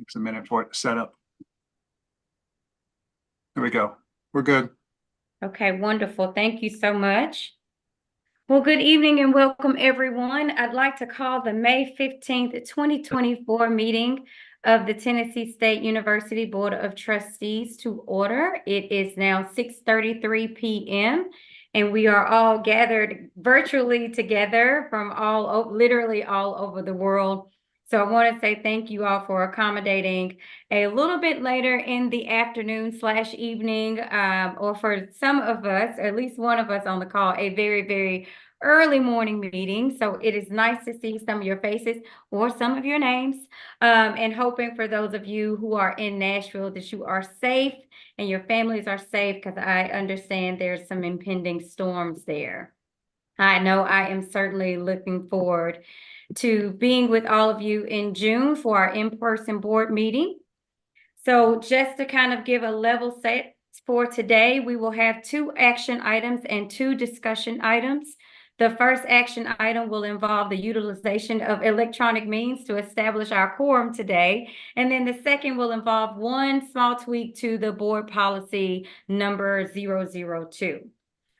Takes a minute for it to set up. There we go. We're good. Okay, wonderful. Thank you so much. Well, good evening and welcome, everyone. I'd like to call the May 15th, 2024 meeting of the Tennessee State University Board of Trustees to order. It is now 6:33 p.m. and we are all gathered virtually together from literally all over the world. So I want to say thank you all for accommodating a little bit later in the afternoon / evening, or for some of us, at least one of us on the call, a very, very early morning meeting. So it is nice to see some of your faces or some of your names, and hoping for those of you who are in Nashville that you are safe and your families are safe, because I understand there's some impending storms there. I know I am certainly looking forward to being with all of you in June for our in-person board meeting. So just to kind of give a level set for today, we will have 2 action items and 2 discussion items. The first action item will involve the utilization of electronic means to establish our quorum today. And then the second will involve one small tweak to the board policy number 002.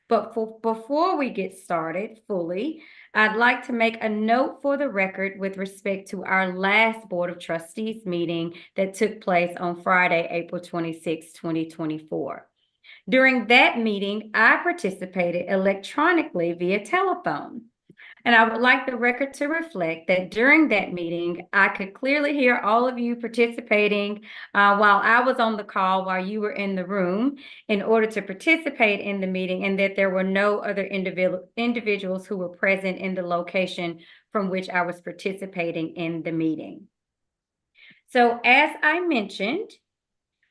But before we get started fully, I'd like to make a note for the record with respect to our last Board of Trustees meeting that took place on Friday, April 26, 2024. During that meeting, I participated electronically via telephone. And I would like the record to reflect that during that meeting, I could clearly hear all of you participating while I was on the call, while you were in the room, in order to participate in the meeting, and that there were no other individuals who were present in the location from which I was participating in the meeting. So as I mentioned,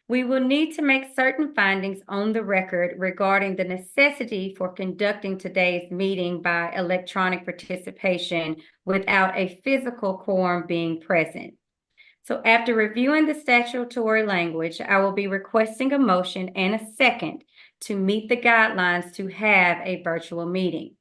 we will need to make certain findings on the record regarding the necessity for conducting today's meeting by electronic participation without a physical quorum being present. So after reviewing the statutory language, I will be requesting a motion and a second to meet the guidelines to have a virtual meeting.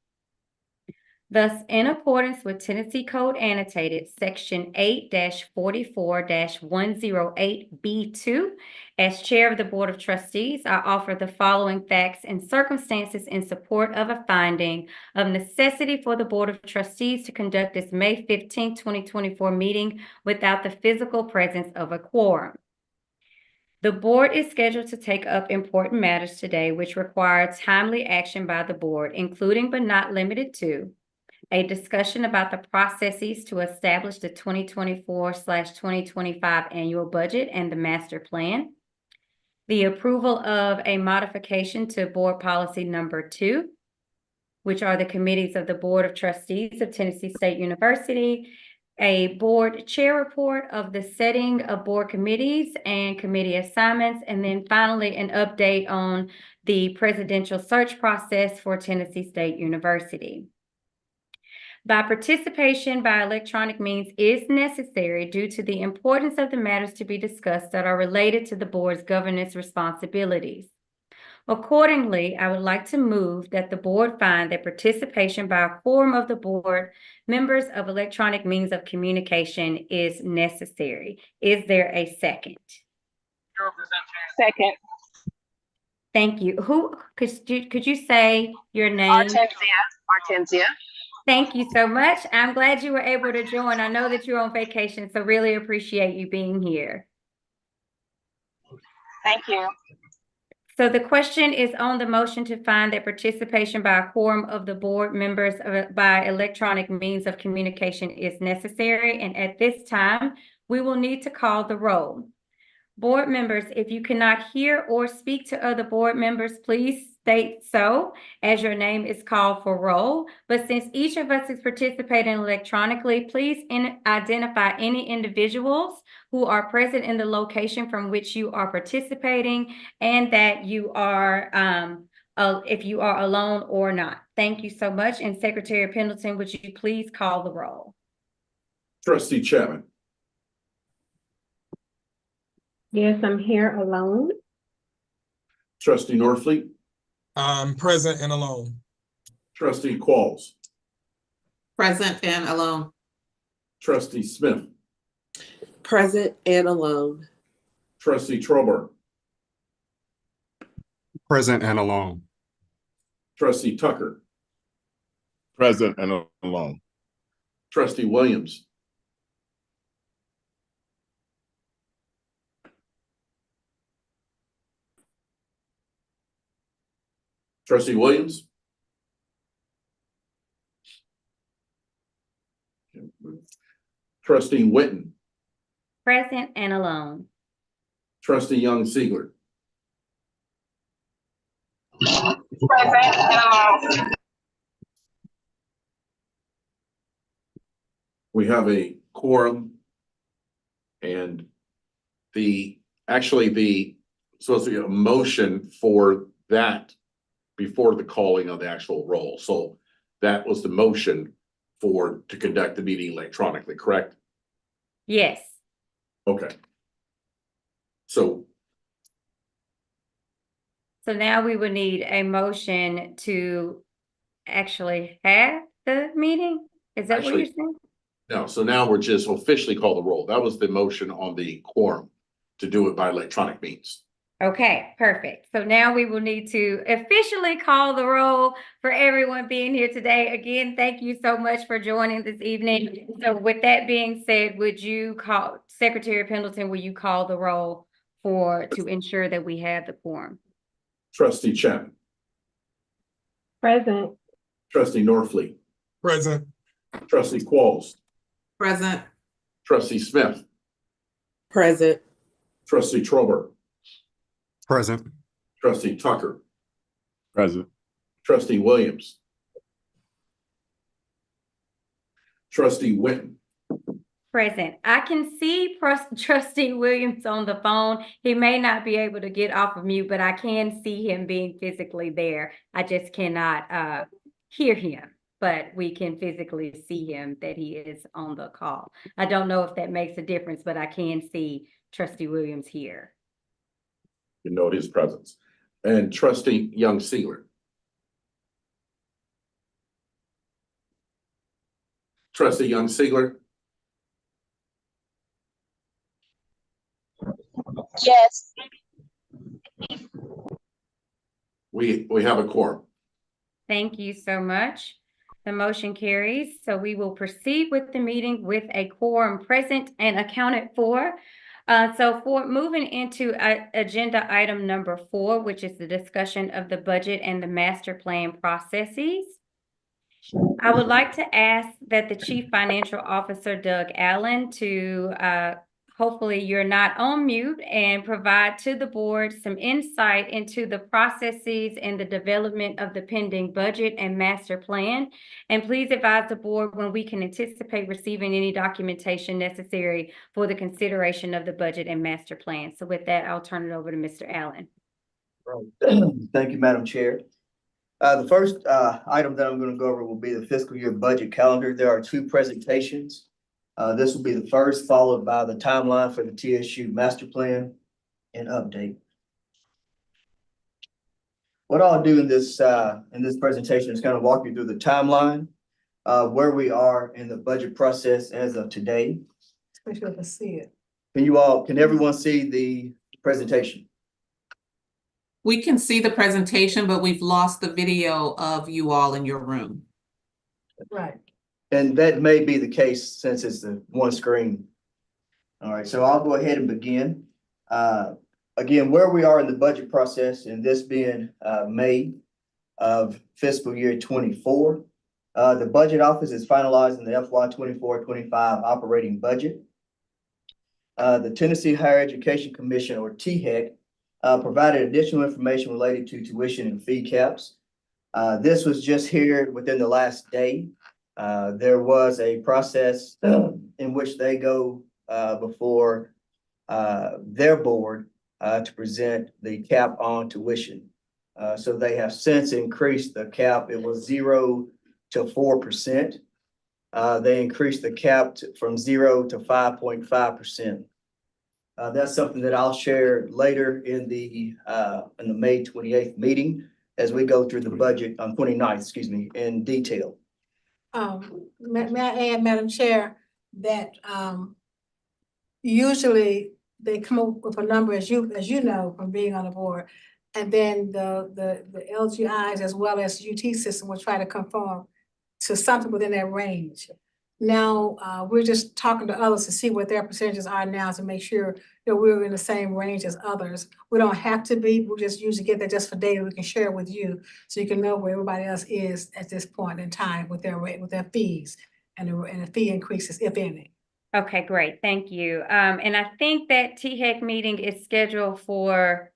Thus, in accordance with Tennessee Code Annotated Section 8-44-108B2, as Chair of the Board of Trustees, I offer the following facts and circumstances in support of a finding of necessity for the Board of Trustees to conduct this May 15, 2024 meeting without the physical presence of a quorum. The board is scheduled to take up important matters today, which require timely action by the board, including but not limited to a discussion about the processes to establish the 2024/2025 annual budget and the master plan, the approval of a modification to board policy number 2, which are the committees of the Board of Trustees of Tennessee State University, a board chair report of the setting of board committees and committee assignments, and then finally an update on the presidential search process for Tennessee State University. By participation by electronic means is necessary due to the importance of the matters to be discussed that are related to the board's governance responsibilities. Accordingly, I would like to move that the board find that participation by a quorum of the board members of electronic means of communication is necessary. Is there a second? Second. Thank you. Who could you say your name? Artenzia. Thank you so much. I'm glad you were able to join. I know that you're on vacation, so really appreciate you being here. Thank you. So the question is on the motion to find that participation by a quorum of the board members by electronic means of communication is necessary. And at this time, we will need to call the roll. Board members, if you cannot hear or speak to other board members, please state so as your name is called for roll. But since each of us is participating electronically, please identify any individuals who are present in the location from which you are participating, and that you are, if you are alone or not. Thank you so much. And Secretary Pendleton, would you please call the roll? Trustee Chapman. Yes, I'm here alone. Trustee Norfleet. I'm present and alone. Trustee Qualls. Present and alone. Trustee Smith. Present and alone. Trustee Trober, Present and alone. Trustee Tucker, Present and alone. Trustee Williams, Trustee Williams. Trustee Witten, Present and alone. Trustee Young Ziegler, Present and alone. we have a quorum. And supposed to be a motion for that before the calling of the actual roll. So that was the motion to conduct the meeting electronically, correct? Yes. Okay. So now we would need a motion to actually have the meeting? Is that what you're saying? no, so now we're just officially call the roll. That was the motion on the quorum to do it by electronic means. Okay, perfect. So now we will need to officially call the roll for everyone being here today. Again, thank you so much for joining this evening. So with that being said, would you call, Secretary Pendleton, will you call the roll to ensure that we have the quorum? Trustee Chapman, Present. Trustee Norfleet, Present. Trustee Qualls, Present. Trustee Smith, Present. Trustee Trober, Present. Trustee Tucker, Present. Trustee Williams, Trustee Witten, Present. I can see Trustee Williams on the phone. He may not be able to get off of mute, but I can see him being physically there. I just cannot hear him, but we can physically see him that he is on the call. I don't know if that makes a difference, but I can see Trustee Williams here. you note his presence, and Trustee Young Ziegler. Trustee Young Ziegler, Yes. we have a quorum. Thank you so much. The motion carries. So we will proceed with the meeting with a quorum present and accounted for. So for moving into agenda item number 4, which is the discussion of the budget and the master plan processes. I would like to ask that the Chief Financial Officer, Doug Allen, to hopefully you're not on mute, and provide to the board some insight into the processes and the development of the pending budget and master plan. And please advise the board when we can anticipate receiving any documentation necessary for the consideration of the budget and master plan. So with that, I'll turn it over to Mr. Allen. Thank you, Madam Chair. The first item that I'm going to go over will be the fiscal year budget calendar. There are 2 presentations. This will be the first, followed by the timeline for the TSU master plan and update. What I'll do in this presentation is kind of walk you through the timeline, where we are in the budget process as of today. Especially if I see it. Can everyone see the presentation? We can see the presentation, but we've lost the video of you all in your room. Right. And that may be the case since it's the one screen. All right, so I'll go ahead and begin. Again, where we are in the budget process, and this being May of fiscal year 24, the budget office is finalizing the FY 24-25 operating budget. The Tennessee Higher Education Commission, or THEC, provided additional information related to tuition and fee caps. This was just here within the last day. There was a process in which they go before their board to present the cap on tuition. So they have since increased the cap. It was 0 to 4%. They increased the cap from 0 to 5.5%. That's something that I'll share later in the May 28th meeting as we go through the budget on 29th, excuse me, in detail. May I add, Madam Chair, that usually they come up with a number, as you know, from being on the board. And then the LGIs as well as UT system will try to conform to something within that range. Now, we're just talking to others to see what their percentages are now to make sure that we're in the same range as others. We don't have to be, we just usually get that just for data we can share with you, so you can know where everybody else is at this point in time with their rate, with their fees and the fee increases, if any. Okay, great. Thank you. And I think that THEC meeting is scheduled for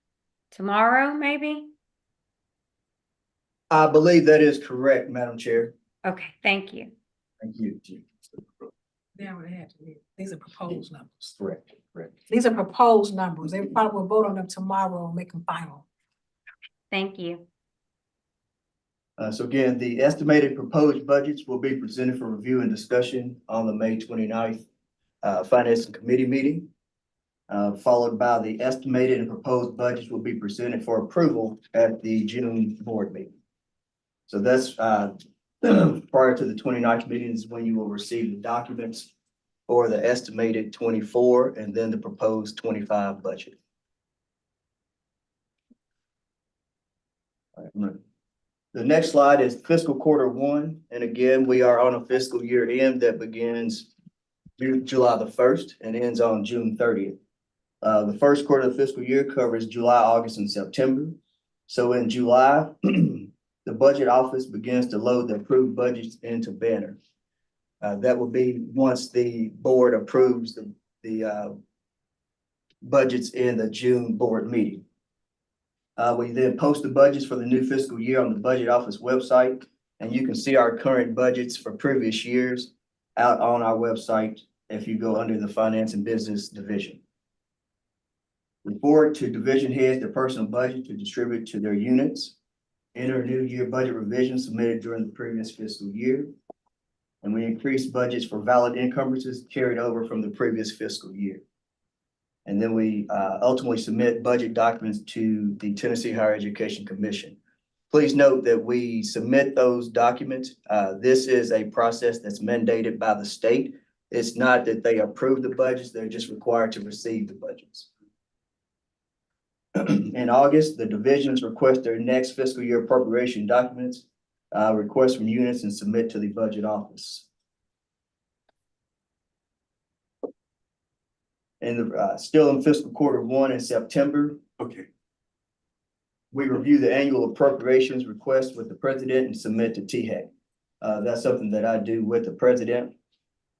tomorrow, maybe? I believe that is correct, Madam Chair. Okay, thank you. Thank you. They already had to be. These are proposed numbers. Correct, correct. These are proposed numbers. They probably will vote on them tomorrow and make them final. Thank you. So again, the estimated proposed budgets will be presented for review and discussion on the May 29th Finance Committee meeting. Followed by the estimated and proposed budgets will be presented for approval at the June board meeting. So that's prior to the 29th meeting is when you will receive the documents for the estimated 24 and then the proposed 25 budget. All right, the next slide is fiscal quarter 1. And again, we are on a fiscal year end that begins July the 1st and ends on June 30th. The first quarter of the fiscal year covers July, August, and September. So in July, the budget office begins to load the approved budgets into Banner. That will be once the board approves the budgets in the June board meeting. We then post the budgets for the new fiscal year on the budget office website, and you can see our current budgets for previous years out on our website if you go under the finance and business division. Report to division heads their personal budget to distribute to their units. Enter new year budget revisions submitted during the previous fiscal year. And we increase budgets for valid encumbrances carried over from the previous fiscal year. And then we ultimately submit budget documents to the Tennessee Higher Education Commission. Please note that we submit those documents. This is a process that's mandated by the state. It's not that they approve the budgets, they're just required to receive the budgets. In August, the divisions request their next fiscal year appropriation documents, request from units and submit to the budget office. And still in fiscal quarter 1 in September, Okay. we review the annual appropriations request with the president and submit to THEC. That's something that I do with the president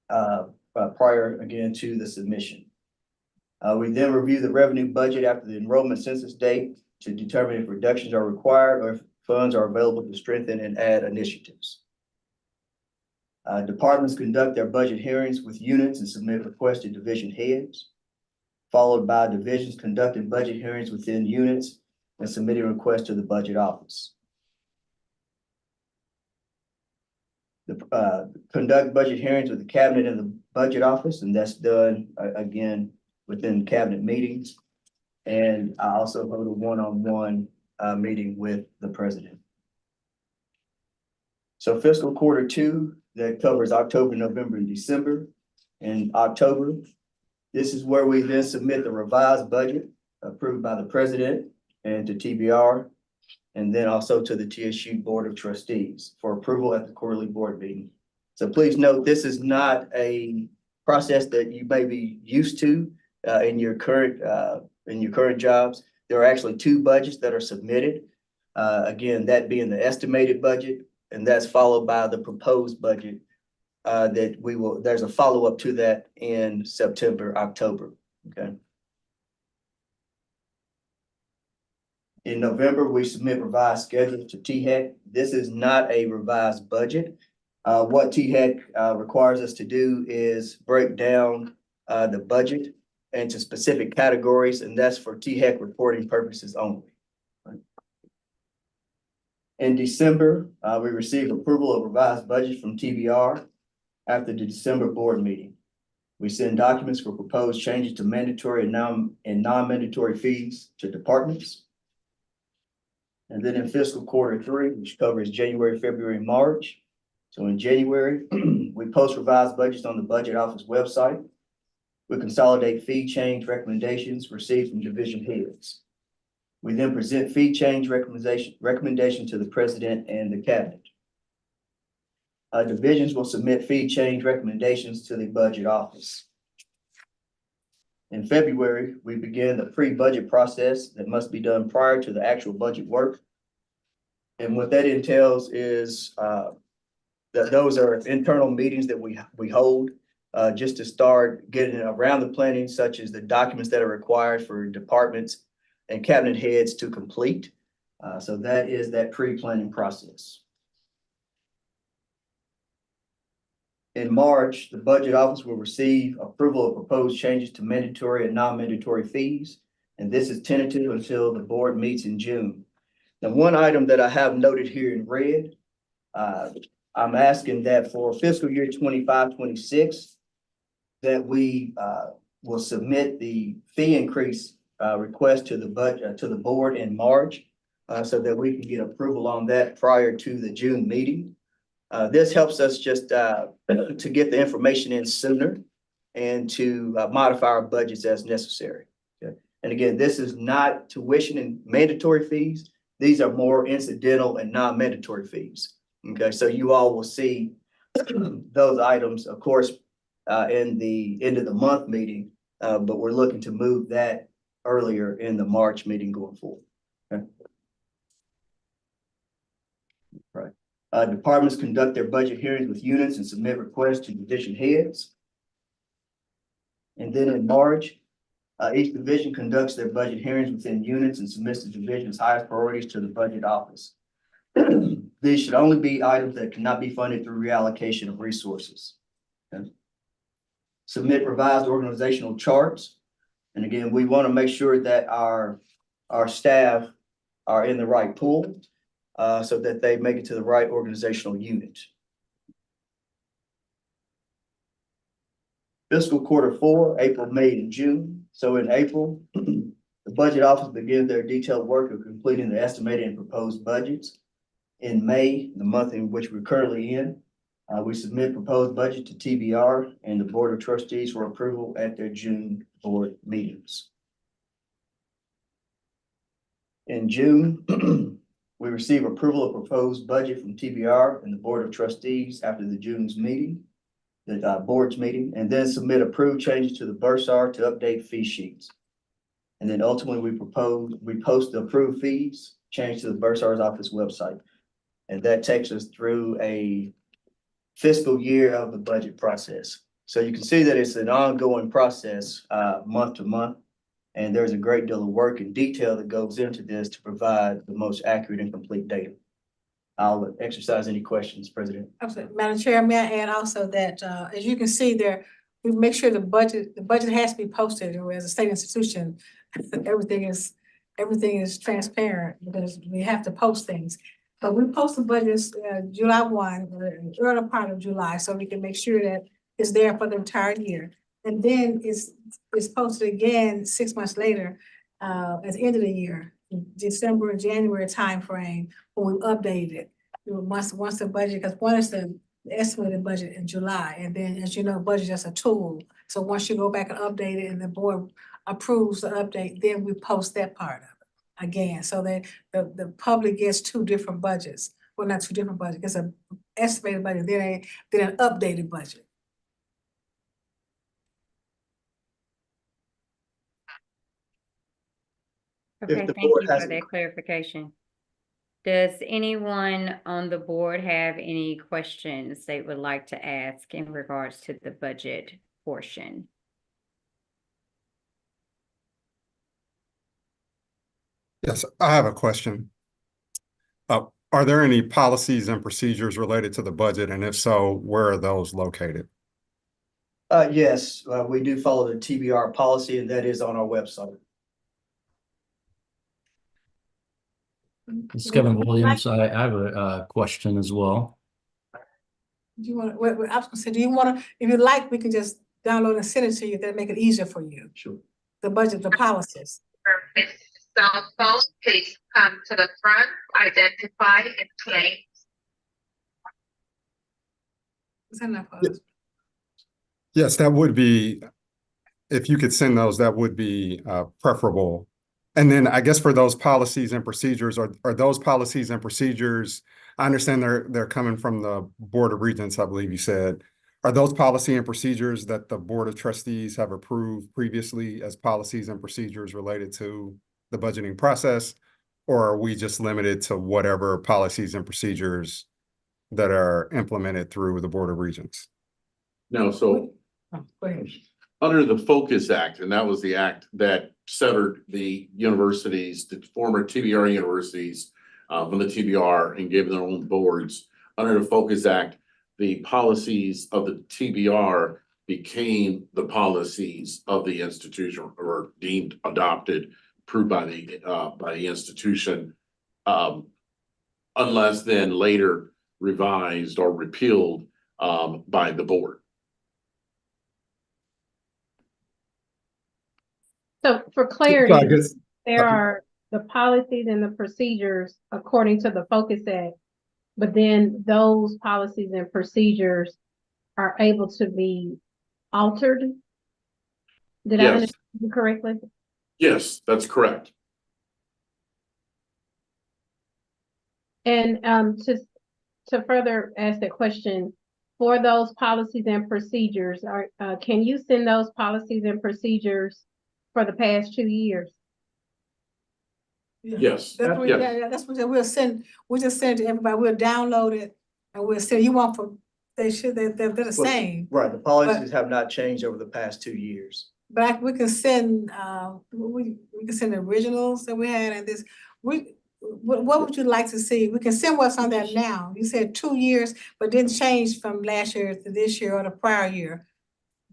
prior again to the submission. We then review the revenue budget after the enrollment census date to determine if reductions are required or if funds are available to strengthen and add initiatives. Departments conduct their budget hearings with units and submit requests to division heads, followed by divisions conducting budget hearings within units and submitting requests to the budget office. Conduct budget hearings with the cabinet and the budget office, and that's done again within cabinet meetings. And I also hold a one-on-one meeting with the president. So fiscal quarter 2 that covers October, November, and December. In October, this is where we then submit the revised budget approved by the president and to TBR, and then also to the TSU Board of Trustees for approval at the quarterly board meeting. So please note, this is not a process that you may be used to in your current jobs. There are actually 2 budgets that are submitted. Again, that being the estimated budget, and that's followed by the proposed budget that there's a follow-up to that in September, October, okay? In November, we submit revised schedules to THEC. This is not a revised budget. What THEC requires us to do is break down the budget into specific categories, and that's for THEC reporting purposes only. Right. In December, we received approval of revised budget from TBR after the December board meeting. We send documents for proposed changes to mandatory and non-mandatory fees to departments. And then in fiscal quarter 3, which covers January, February, March. So in January, we post revised budgets on the budget office website. We consolidate fee change recommendations received from division heads. We then present fee change recommendation to the president and the cabinet. Divisions will submit fee change recommendations to the budget office. In February, we begin the pre-budget process that must be done prior to the actual budget work. And what that entails is that those are internal meetings that we hold just to start getting around the planning, such as the documents that are required for departments and cabinet heads to complete. So that is that pre-planning process. In March, the budget office will receive approval of proposed changes to mandatory and non-mandatory fees. And this is tentative until the board meets in June. Now, one item that I have noted here in red, I'm asking that for fiscal year 25-26, that we will submit the fee increase request to the budget to the board in March, so that we can get approval on that prior to the June meeting. This helps us just to get the information in sooner and to modify our budgets as necessary. Okay? And again, this is not tuition and mandatory fees. These are more incidental and non-mandatory fees. Okay, so you all will see those items, of course, in the end of the month meeting, but we're looking to move that earlier in the March meeting going forward. Okay. Right. Departments conduct their budget hearings with units and submit requests to division heads. And then in March, each division conducts their budget hearings within units and submits the division's highest priorities to the budget office. These should only be items that cannot be funded through reallocation of resources. Okay. Submit revised organizational charts. And again, we want to make sure that our staff are in the right pool, so that they make it to the right organizational unit. Fiscal quarter 4, April, May, and June. So in April, the budget office begins their detailed work of completing the estimated and proposed budgets. In May, the month in which we're currently in, we submit proposed budget to TBR and the Board of Trustees for approval at their June board meetings. In June, we receive approval of proposed budget from TBR and the Board of Trustees after the June's meeting, the board's meeting, and then submit approved changes to the bursar to update fee sheets. And then ultimately we post the approved fees, change to the bursar's office website. And that takes us through a fiscal year of the budget process. So you can see that it's an ongoing process, month to month. And there's a great deal of work and detail that goes into this to provide the most accurate and complete data. I'll exercise any questions, President. Absolutely. Madam Chair, may I add also that, as you can see there, we make sure the budget has to be posted as a state institution. Everything is transparent because we have to post things. But we post the budgets July 1, or the early part of July, so we can make sure that it's there for the entire year. And then it's posted again 6 months later, at the end of the year, December, January timeframe, when we update it. Once the budget, because one is the estimated budget in July, and then, as you know, budget is a tool. So once you go back and update it and the board approves the update, then we post that part of it again, so that the public gets two different budgets. Well, not two different budgets, it's an estimated budget, then an updated budget. Okay, the thank board you for has a- that clarification. Does anyone on the board have any questions they would like to ask in regards to the budget portion? Yes, I have a question. Are there any policies and procedures related to the budget? And if so, where are those located? Yes, we do follow the TBR policy, and that is on our website. This is Kevin Williams. I have a question as well. Do you want, I was gonna say, do you wanna, if you like, we can just download and send it to you, that'll make it easier for you. Sure. The budget, the policies. Cell phone, please come to the front, identify and claim. Is that enough for us? Yes, that would be if you could send those, that would be preferable. And then I guess for those policies and procedures, are those policies and procedures, I understand they're coming from the Board of Regents, I believe you said. Are those policy and procedures that the Board of Trustees have approved previously as policies and procedures related to the budgeting process? Or are we just limited to whatever policies and procedures that are implemented through the Board of Regents? No, so Oh, go ahead. under the Focus Act, and that was the act that severed the universities, the former TBR universities, from the TBR and gave them their own boards. Under the Focus Act, the policies of the TBR became the policies of the institution, or deemed adopted, approved by the institution, unless then later revised or repealed by the board. So for So I clarity, guess- there are the policies and the procedures according to the Focus Act, but then those policies and procedures are able to be altered? Did I Yes. understand you correctly? Yes, that's correct. And to further ask that question, for those policies and procedures, can you send those policies and procedures for the past 2 years? Yes. That's what, Yes. yeah, that's what we'll just send it to everybody, we'll download it, and we'll send, you want for, they're the Well, same. Right, the policies have not changed over the past 2 years. But we can send, we can send the originals that we had and this, what would you like to see? We can send what's on there now. You said 2 years, but didn't change from last year to this year or the prior year.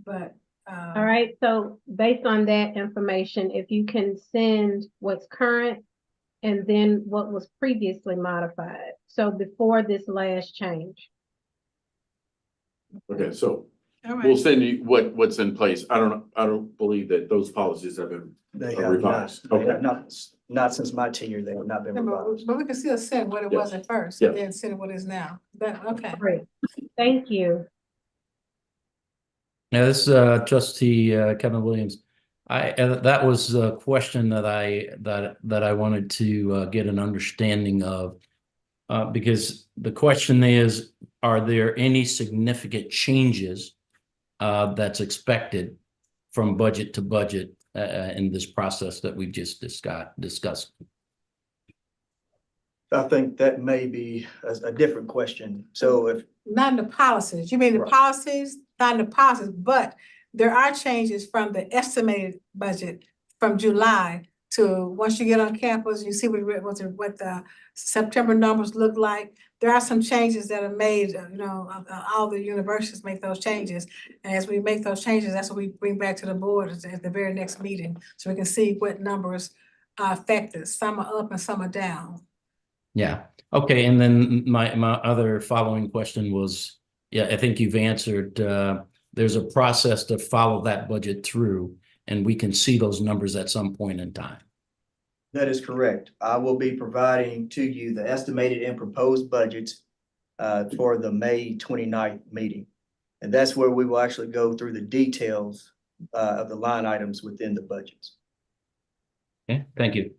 But, All right, so based on that information, if you can send what's current and then what was previously modified, so before this last change. Okay, so all we'll right, send you what's in place. I don't believe that those policies have been They have not, revised. they Okay. have not since my tenure, they have not been revised. but we can still send what it was at first, and then send what it is now. That, okay. Great, thank you. Now, this trustee Kevin Williams, that was a question that I wanted to get an understanding of, because the question is, are there any significant changes that's expected from budget to budget in this process that we just discussed? I think that may be a different question. So if, Not in the policies, you mean the Right. policies, not in the policies, but there are changes from the estimated budget from July to, once you get on campus, you see what the September numbers look like. There are some changes that are made, all the universities make those changes. And as we make those changes, that's what we bring back to the board at the very next meeting. So we can see what numbers are affected. Some are up and some are down. Yeah. Okay. And then my other following question was, yeah, I think you've answered, there's a process to follow that budget through, and we can see those numbers at some point in time. that is correct, I will be providing to you the estimated and proposed budgets for the May 29th meeting. And that's where we will actually go through the details of the line items within the budgets. Okay, thank you.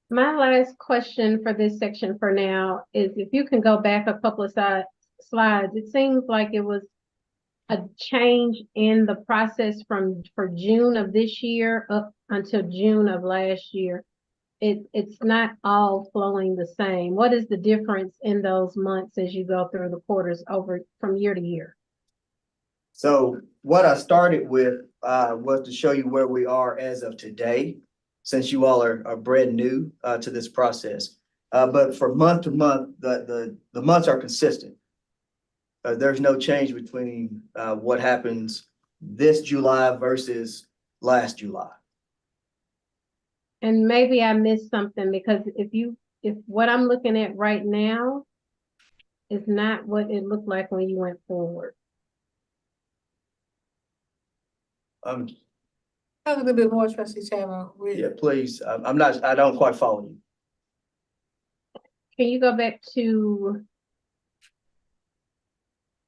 My last question for this section for now is if you can go back a couple of slides, it seems like it was a change in the process for June of this year up until June of last year. It's not all flowing the same. What is the difference in those months as you go through the quarters over from year to year? So what I started with was to show you where we are as of today, since you all are brand new to this process. But for month to month, the months are consistent. There's no change between what happens this July versus last July. And maybe I missed something, because if what I'm looking at right now is not what it looked like when you went forward. A little bit more, Trustee Chapman. Yeah, please. I don't quite follow you. Can you go back to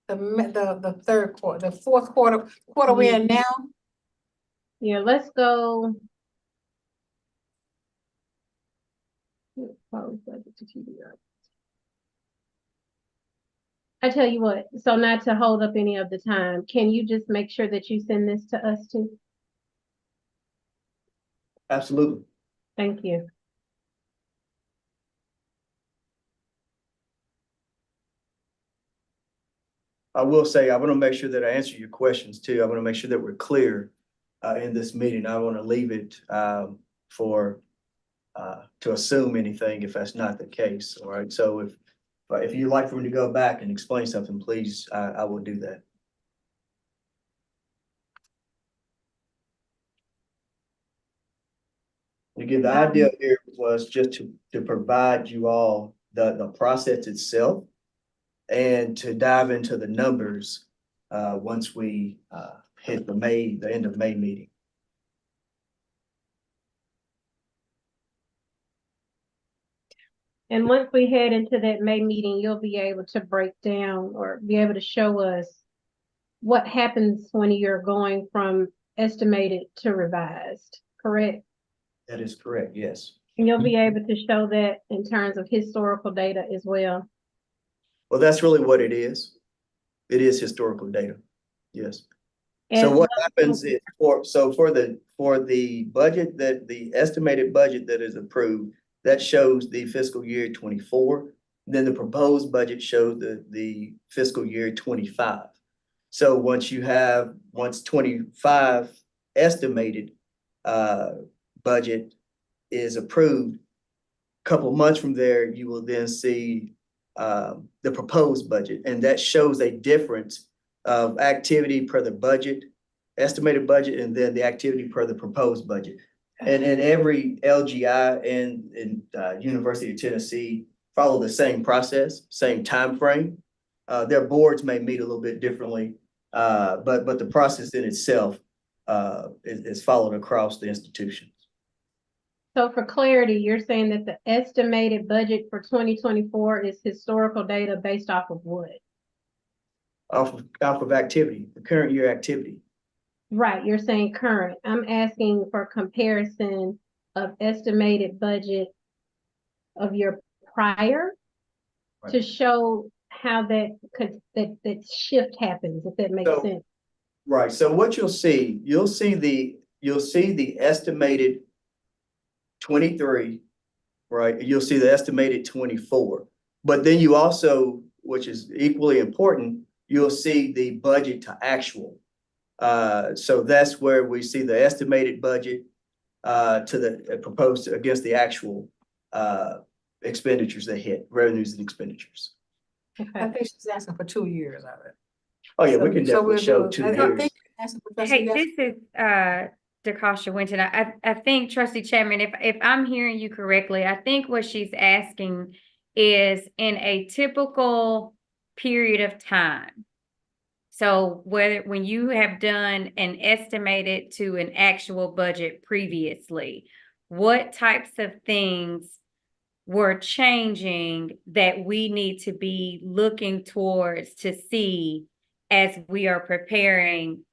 The third quarter, the fourth quarter we're in now. Yeah, let's go. Proposed budget to TBR. I tell you what, so not to hold up any of the time, can you just make sure that you send this to us too? Absolutely. Thank you. I will say, I want to make sure that I answer your questions too. I want to make sure that we're clear in this meeting. I want to leave it to assume anything if that's not the case. All right. So if you'd like for me to go back and explain something, please, I will do that. Again, the idea here was just to provide you all the process itself and to dive into the numbers once we hit the end of May meeting. And once we head into that May meeting, you'll be able to break down or be able to show us what happens when you're going from estimated to revised, correct? That is correct, yes. And you'll be able to show that in terms of historical data as well. Well, that's really what it is. It is historical data, yes. And so what happens is for the budget the estimated budget that is approved, that shows the fiscal year 24. Then the proposed budget shows the fiscal year 25. So once 25 estimated budget is approved, a couple of months from there, you will then see the proposed budget, and that shows a difference of activity per the budget, estimated budget, and then the activity per the proposed budget. And every LGI and University of Tennessee follow the same process, same time frame. Their boards may meet a little bit differently, but the process in itself is followed across the institutions. So for clarity, you're saying that the estimated budget for 2024 is historical data based off of what? Off of activity, the current year activity. Right, you're saying current. I'm asking for comparison of estimated budget of your prior to show how that shift happens, if that makes sense. Right. So what you'll see the estimated 23, right? You'll see the estimated 24. But then you also, which is equally important, you'll see the budget to actual. So that's where we see the estimated budget to the proposed against the actual expenditures that hit, revenues and expenditures. Okay. I think she's asking for 2 years of it. Oh yeah, we can definitely show 2 years. Hey, this is DeCasha Winton. I think Trustee Chapman, if I'm hearing you correctly, I think what she's asking is in a typical period of time. So when you have done an estimated to an actual budget previously, what types of things were changing that we need to be looking towards to see as we are preparing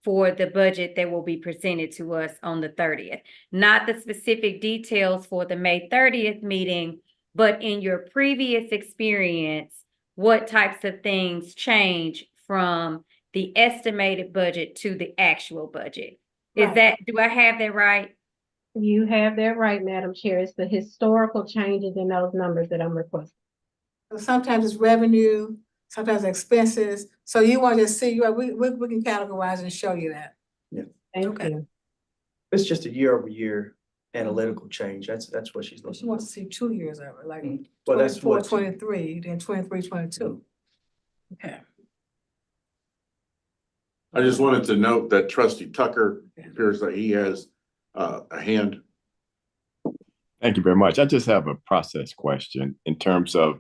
for the budget that will be presented to us on the 30th? Not the specific details for the May 30th meeting, but in your previous experience, what types of things change from the estimated budget to the actual budget? Do I have that right? You have that right, Madam Chair. It's the historical changes in those numbers that I'm requesting. Sometimes it's revenue, sometimes expenses. So you want to see, we can categorize and show you that. Yeah. Thank you. It's just a year-over-year analytical change. That's what she's looking for. She wants to see 2 years of it, like Well, that's 24, what 23, then 23, 22. Okay. I just wanted to note that Trustee Tucker appears that he has a hand. Thank you very much. I just have a process question in terms of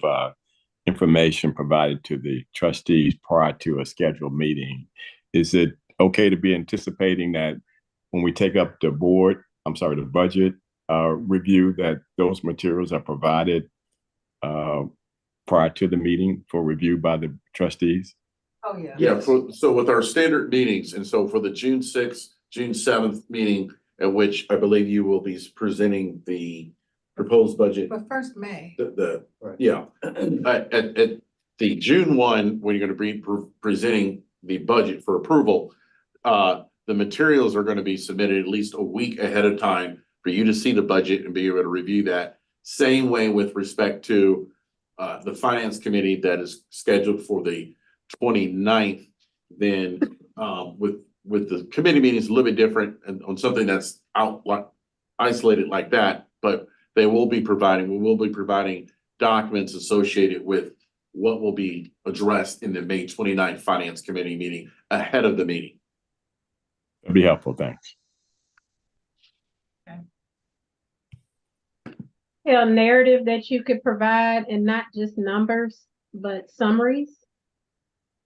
information provided to the trustees prior to a scheduled meeting. Is it okay to be anticipating that when we take up the budget review, that those materials are provided prior to the meeting for review by the trustees? Oh, yeah. Yeah, so with our standard meetings, and so for the June 6th, June 7th meeting, at which I believe you will be presenting the proposed budget. But first May. Right. Yeah, at the June 1, when you're gonna be presenting the budget for approval, the materials are gonna be submitted at least a week ahead of time for you to see the budget and be able to review that. Same way with respect to the finance committee that is scheduled for the 29th. Then with the committee meetings a little bit different and on something that's isolated like that, but we will be providing documents associated with what will be addressed in the May 29th Finance Committee meeting ahead of the meeting. That'd be helpful. Thanks. A narrative that you could provide and not just numbers, but summaries?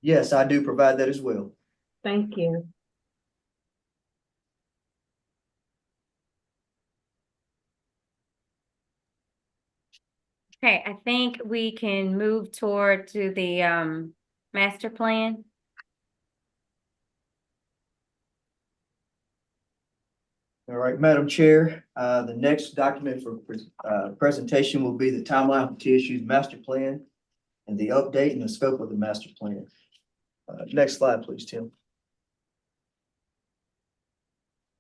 Yes, I do provide that as well. Thank you. Okay, I think we can move toward to the master plan. All right, Madam Chair, the next document for presentation will be the timeline for TSU's master plan and the update and the scope of the master plan. Next slide, please, Tim.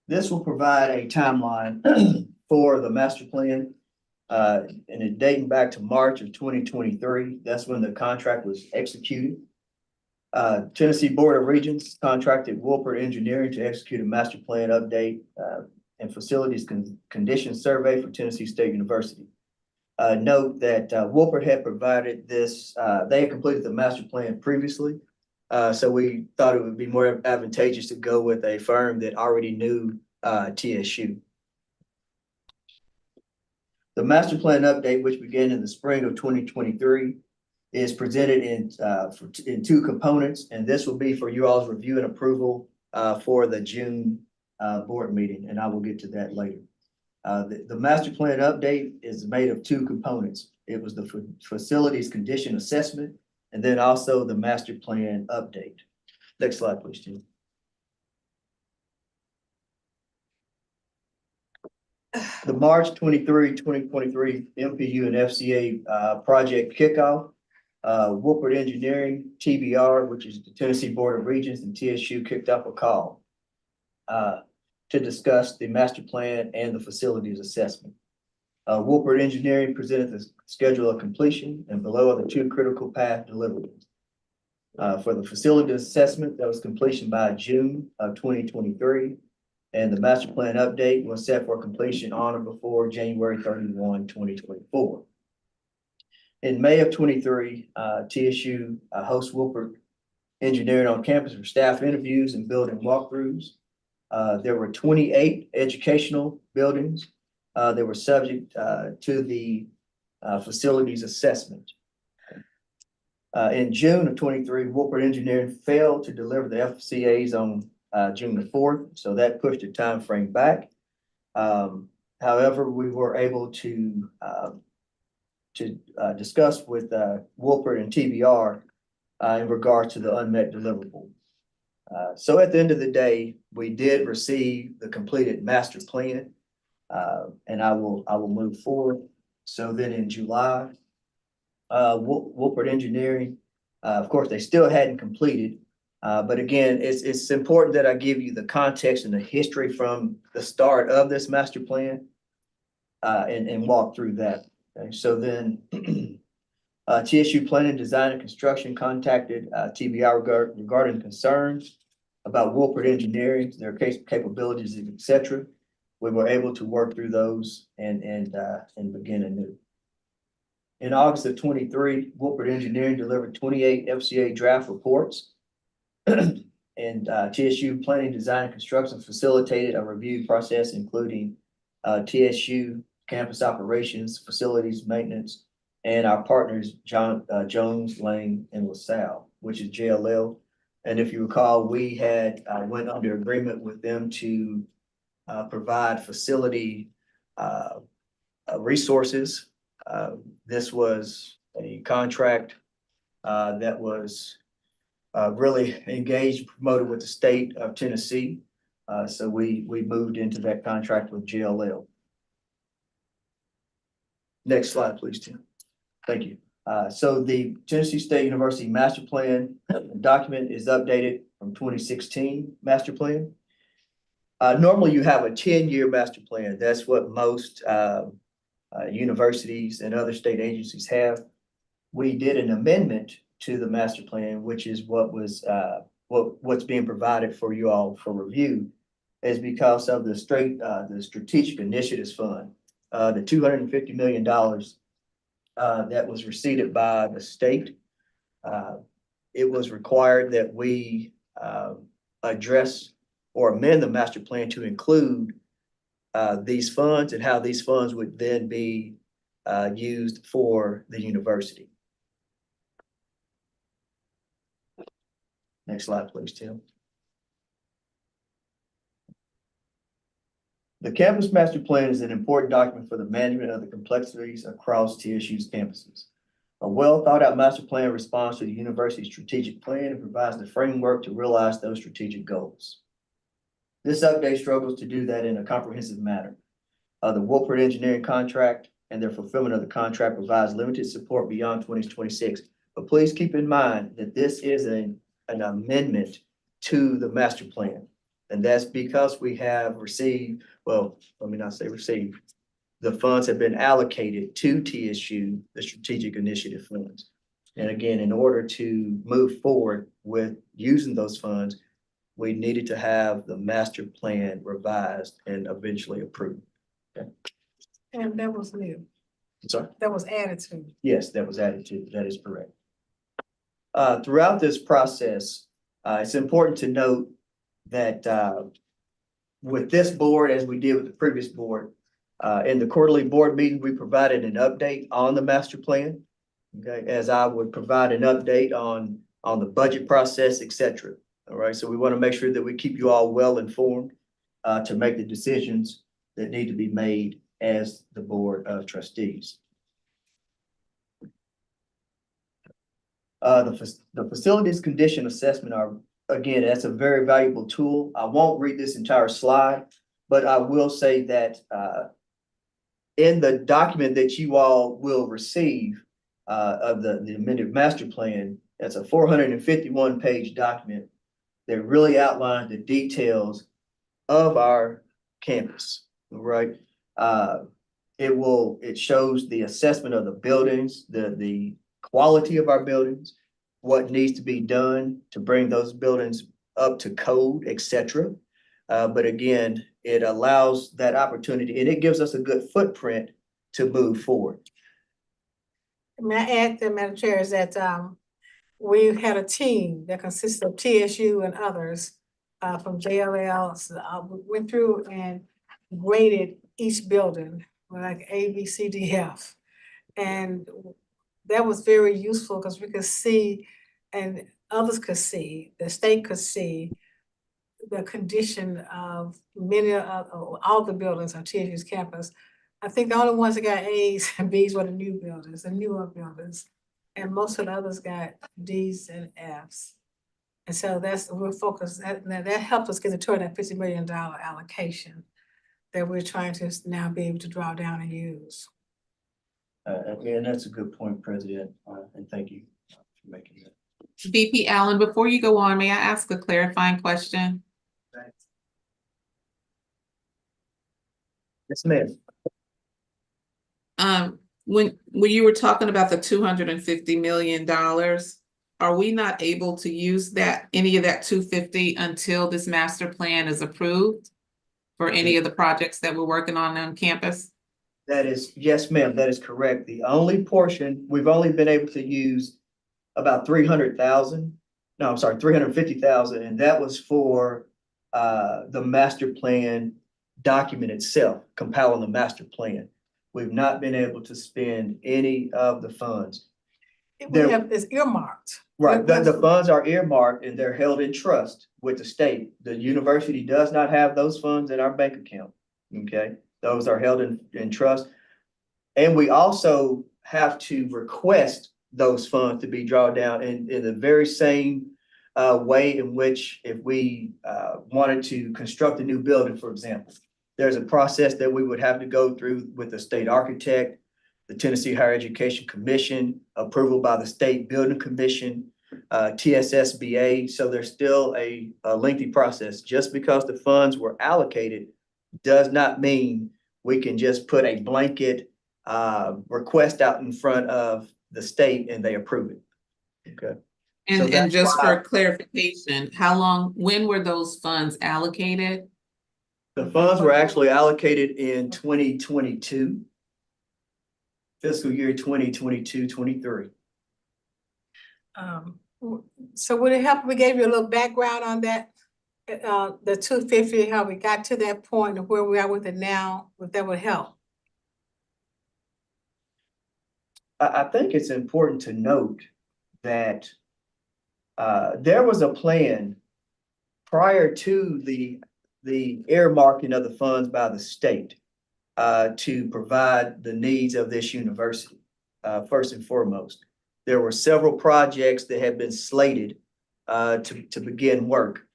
This will provide a timeline for the master plan. And it dating back to March of 2023. That's when the contract was executed. Tennessee Board of Regents contracted Wolpert Engineering to execute a master plan update and facilities condition survey for Tennessee State University. Note that Wolpert had provided this, they had completed the master plan previously. So we thought it would be more advantageous to go with a firm that already knew TSU. The master plan update, which began in the spring of 2023, is presented in two components, and this will be for you all's review and approval for the June board meeting, and I will get to that later. The master plan update is made of two components. It was the facilities condition assessment, and then also the master plan update. Next slide, please, Tim. The March 23, 2023 MPU and FCA project kickoff. Wolpert Engineering, TBR, which is the Tennessee Board of Regents, and TSU kicked off a call to discuss the master plan and the facilities assessment. Wolpert Engineering presented the schedule of completion, and below are the two critical path deliverables. For the facility assessment, that was completion by June of 2023. And the master plan update was set for completion on or before January 31, 2024. In May of 23, TSU hosts Wolpert Engineering on campus for staff interviews and building walkthroughs. There were 28 educational buildings that were subject to the facilities assessment. In June of 23, Wolpert Engineering failed to deliver the FCAs on June the 4th, so that pushed the time frame back. However, we were able to discuss with Wolpert and TBR in regards to the unmet deliverable. So at the end of the day, we did receive the completed master plan, and I will move forward. So then in July, Wolpert Engineering, of course, they still hadn't completed. But again, it's important that I give you the context and the history from the start of this master plan and walk through that. Okay, so then TSU Planning, Design, and Construction contacted TBI regarding concerns about Wolpert Engineering, their capabilities, etc. We were able to work through those and begin anew. In August of 23, Wolpert Engineering delivered 28 FCA draft reports. And TSU Planning, Design, and Construction facilitated a review process, including TSU campus operations, facilities maintenance, and our partners, Jones, Lane, and LaSalle, which is JLL. And if you recall, we had went under agreement with them to provide facility resources. This was a contract that was really engaged, promoted with the state of Tennessee. So we moved into that contract with JLL. Next slide, please, Tim. Thank you. So the Tennessee State University Master Plan document is updated from 2016 master plan. Normally you have a 10-year master plan. That's what most universities and other state agencies have. We did an amendment to the master plan, which is what was what's being provided for you all for review, is because of the strategic initiatives fund, the $250 million that was received by the state. It was required that we address or amend the master plan to include these funds and how these funds would then be used for the university. Next slide, please, Tim. The campus master plan is an important document for the management of the complexities across TSU's campuses. A well thought out master plan responds to the university's strategic plan and provides the framework to realize those strategic goals. This update struggles to do that in a comprehensive manner. The Wolford Engineering contract and their fulfillment of the contract provides limited support beyond 2026. But please keep in mind that this is an amendment to the master plan. And that's because we have received, well, let me not say received, the funds have been allocated to TSU, the strategic initiative funds. And again, in order to move forward with using those funds, we needed to have the master plan revised and eventually approved. Okay. And that was new. I'm sorry? That was added to. Yes, that was added to. That is correct. Throughout this process, it's important to note that with this board, as we did with the previous board, in the quarterly board meeting, we provided an update on the master plan. Okay, as I would provide an update on the budget process, etc. All right, so we want to make sure that we keep you all well informed to make the decisions that need to be made as the board of trustees. The facilities condition assessment are, again, that's a very valuable tool. I won't read this entire slide, but I will say that in the document that you all will receive of the amended master plan, that's a 451-page document that really outlines the details of our campus, right? It shows the assessment of the buildings, the quality of our buildings, what needs to be done to bring those buildings up to code, etc. But again, it allows that opportunity and it gives us a good footprint to move forward. May I add that, Madam Chair, is that we had a team that consists of TSU and others from JLL. So we went through and graded each building, like A, B, C, D, F. And that was very useful because we could see, and others could see, the state could see the condition of many of all the buildings on TSU's campus. I think the only ones that got A's and B's were the new buildings, the newer buildings. And most of the others got D's and F's. And so we're focused, that helped us get the $250 million allocation that we're trying to now be able to draw down and use. And that's a good point, President, and thank you for making that. VP Allen, before you go on, may I ask a clarifying question? Yes, ma'am. When you were talking about the $250 million, are we not able to use any of that 250 until this master plan is approved for any of the projects that we're working on campus? That is, yes, ma'am, that is correct. The only portion, we've only been able to use about 300,000. No, I'm sorry, 350,000. And that was for the master plan document itself, compiling the master plan. We've not been able to spend any of the funds. It's earmarked. Right, the funds are earmarked and they're held in trust with the state. The university does not have those funds in our bank account, okay? Those are held in trust. And we also have to request those funds to be drawn down in the very same way in which if we wanted to construct a new building, for example, there's a process that we would have to go through with the state architect, the Tennessee Higher Education Commission, approval by the State Building Commission, TSSBA. So there's still a lengthy process. Just because the funds were allocated does not mean we can just put a blanket request out in front of the state and they approve it. Okay. So And that's just why- for clarification, when were those funds allocated? The funds were actually allocated in 2022. Fiscal year 2022-23. So would it help if we gave you a little background on that? The 250, how we got to that point and where we are with it now, if that would help. I think it's important to note that there was a plan prior to the earmarking of the funds by the state to provide the needs of this university. First and foremost, there were several projects that had been slated to begin work.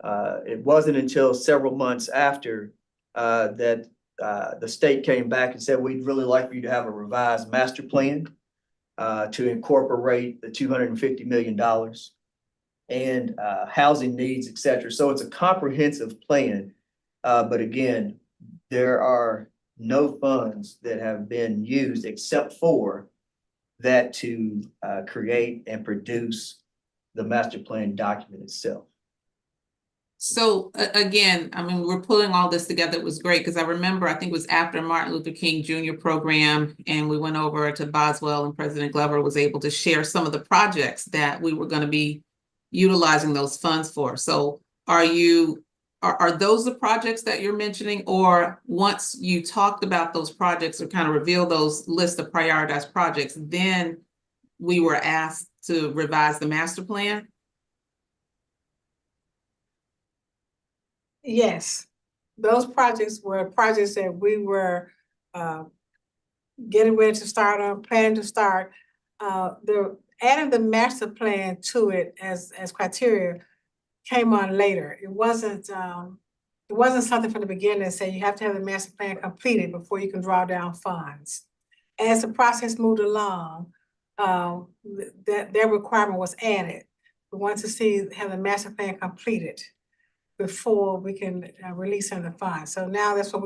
It wasn't until several months after that the state came back and said, we'd really like for you to have a revised master plan to incorporate the $250 million and housing needs, et cetera. So it's a comprehensive plan. But again, there are no funds that have been used except for that to create and produce the master plan document itself. So again, I mean, we're pulling all this together. It was great because I remember, I think it was after Martin Luther King Jr. program, and we went over to Boswell and President Glover was able to share some of the projects that we were going to be utilizing those funds for. So are those the projects that you're mentioning, or once you talked about those projects or kind of reveal those list of prioritized projects, then we were asked to revise the master plan? Yes, those projects were projects that we were getting ready to start on, planning to start. Adding the master plan to it as criteria came on later. It wasn't something from the beginning that said you have to have the master plan completed before you can draw down funds. As the process moved along, that requirement was added. We want to have the master plan completed before we can release some of the funds. So now that's what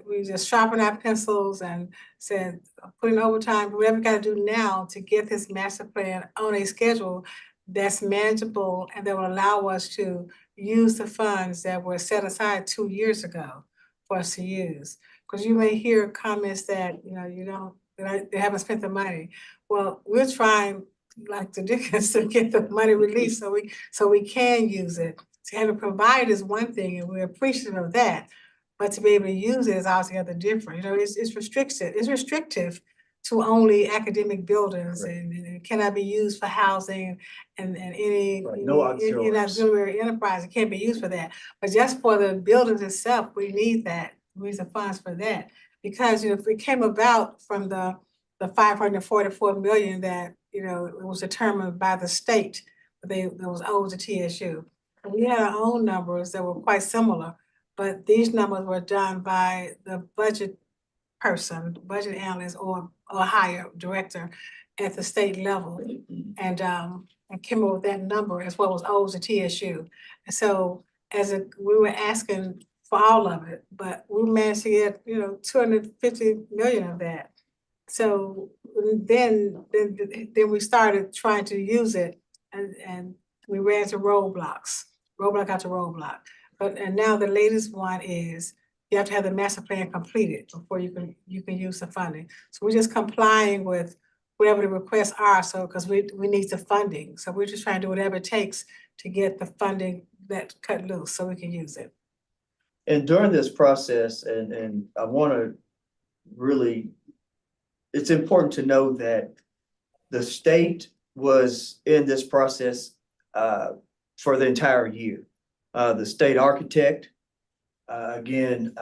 we just sharpened our pencils and said, putting overtime, whatever we gotta do now to get this master plan on a schedule that's manageable and that will allow us to use the funds that were set aside 2 years ago for us to use. Because you may hear comments that, they haven't spent the money. Well, we're trying, like the Dickens, to get the money released so we can use it. To have it provided is one thing, and we're appreciative of that. But to be able to use it is altogether different. It's restricted. It's restrictive to only academic buildings, and it cannot be used for housing and any auxiliary enterprise. It can't be used for that. But just for the buildings itself, we need that. We need the funds for that. Because if it came about from the $544 million that it was determined by the state, that was owed to TSU. We had our own numbers that were quite similar, but these numbers were done by the budget person, budget analyst or higher director at the state level, and came up with that number as what was owed to TSU. And so we were asking for all of it, but we managed to get 250 million of that. So then we started trying to use it, and we ran into roadblock after roadblock. And now the latest one is you have to have the master plan completed before you can use the funding. So we're just complying with whatever the requests are. So because we need the funding, so we're just trying to do whatever it takes to get the funding that cut loose so we can use it. And during this process, and I want to really, it's important to know that the state was in this process for the entire year. The state architect, again,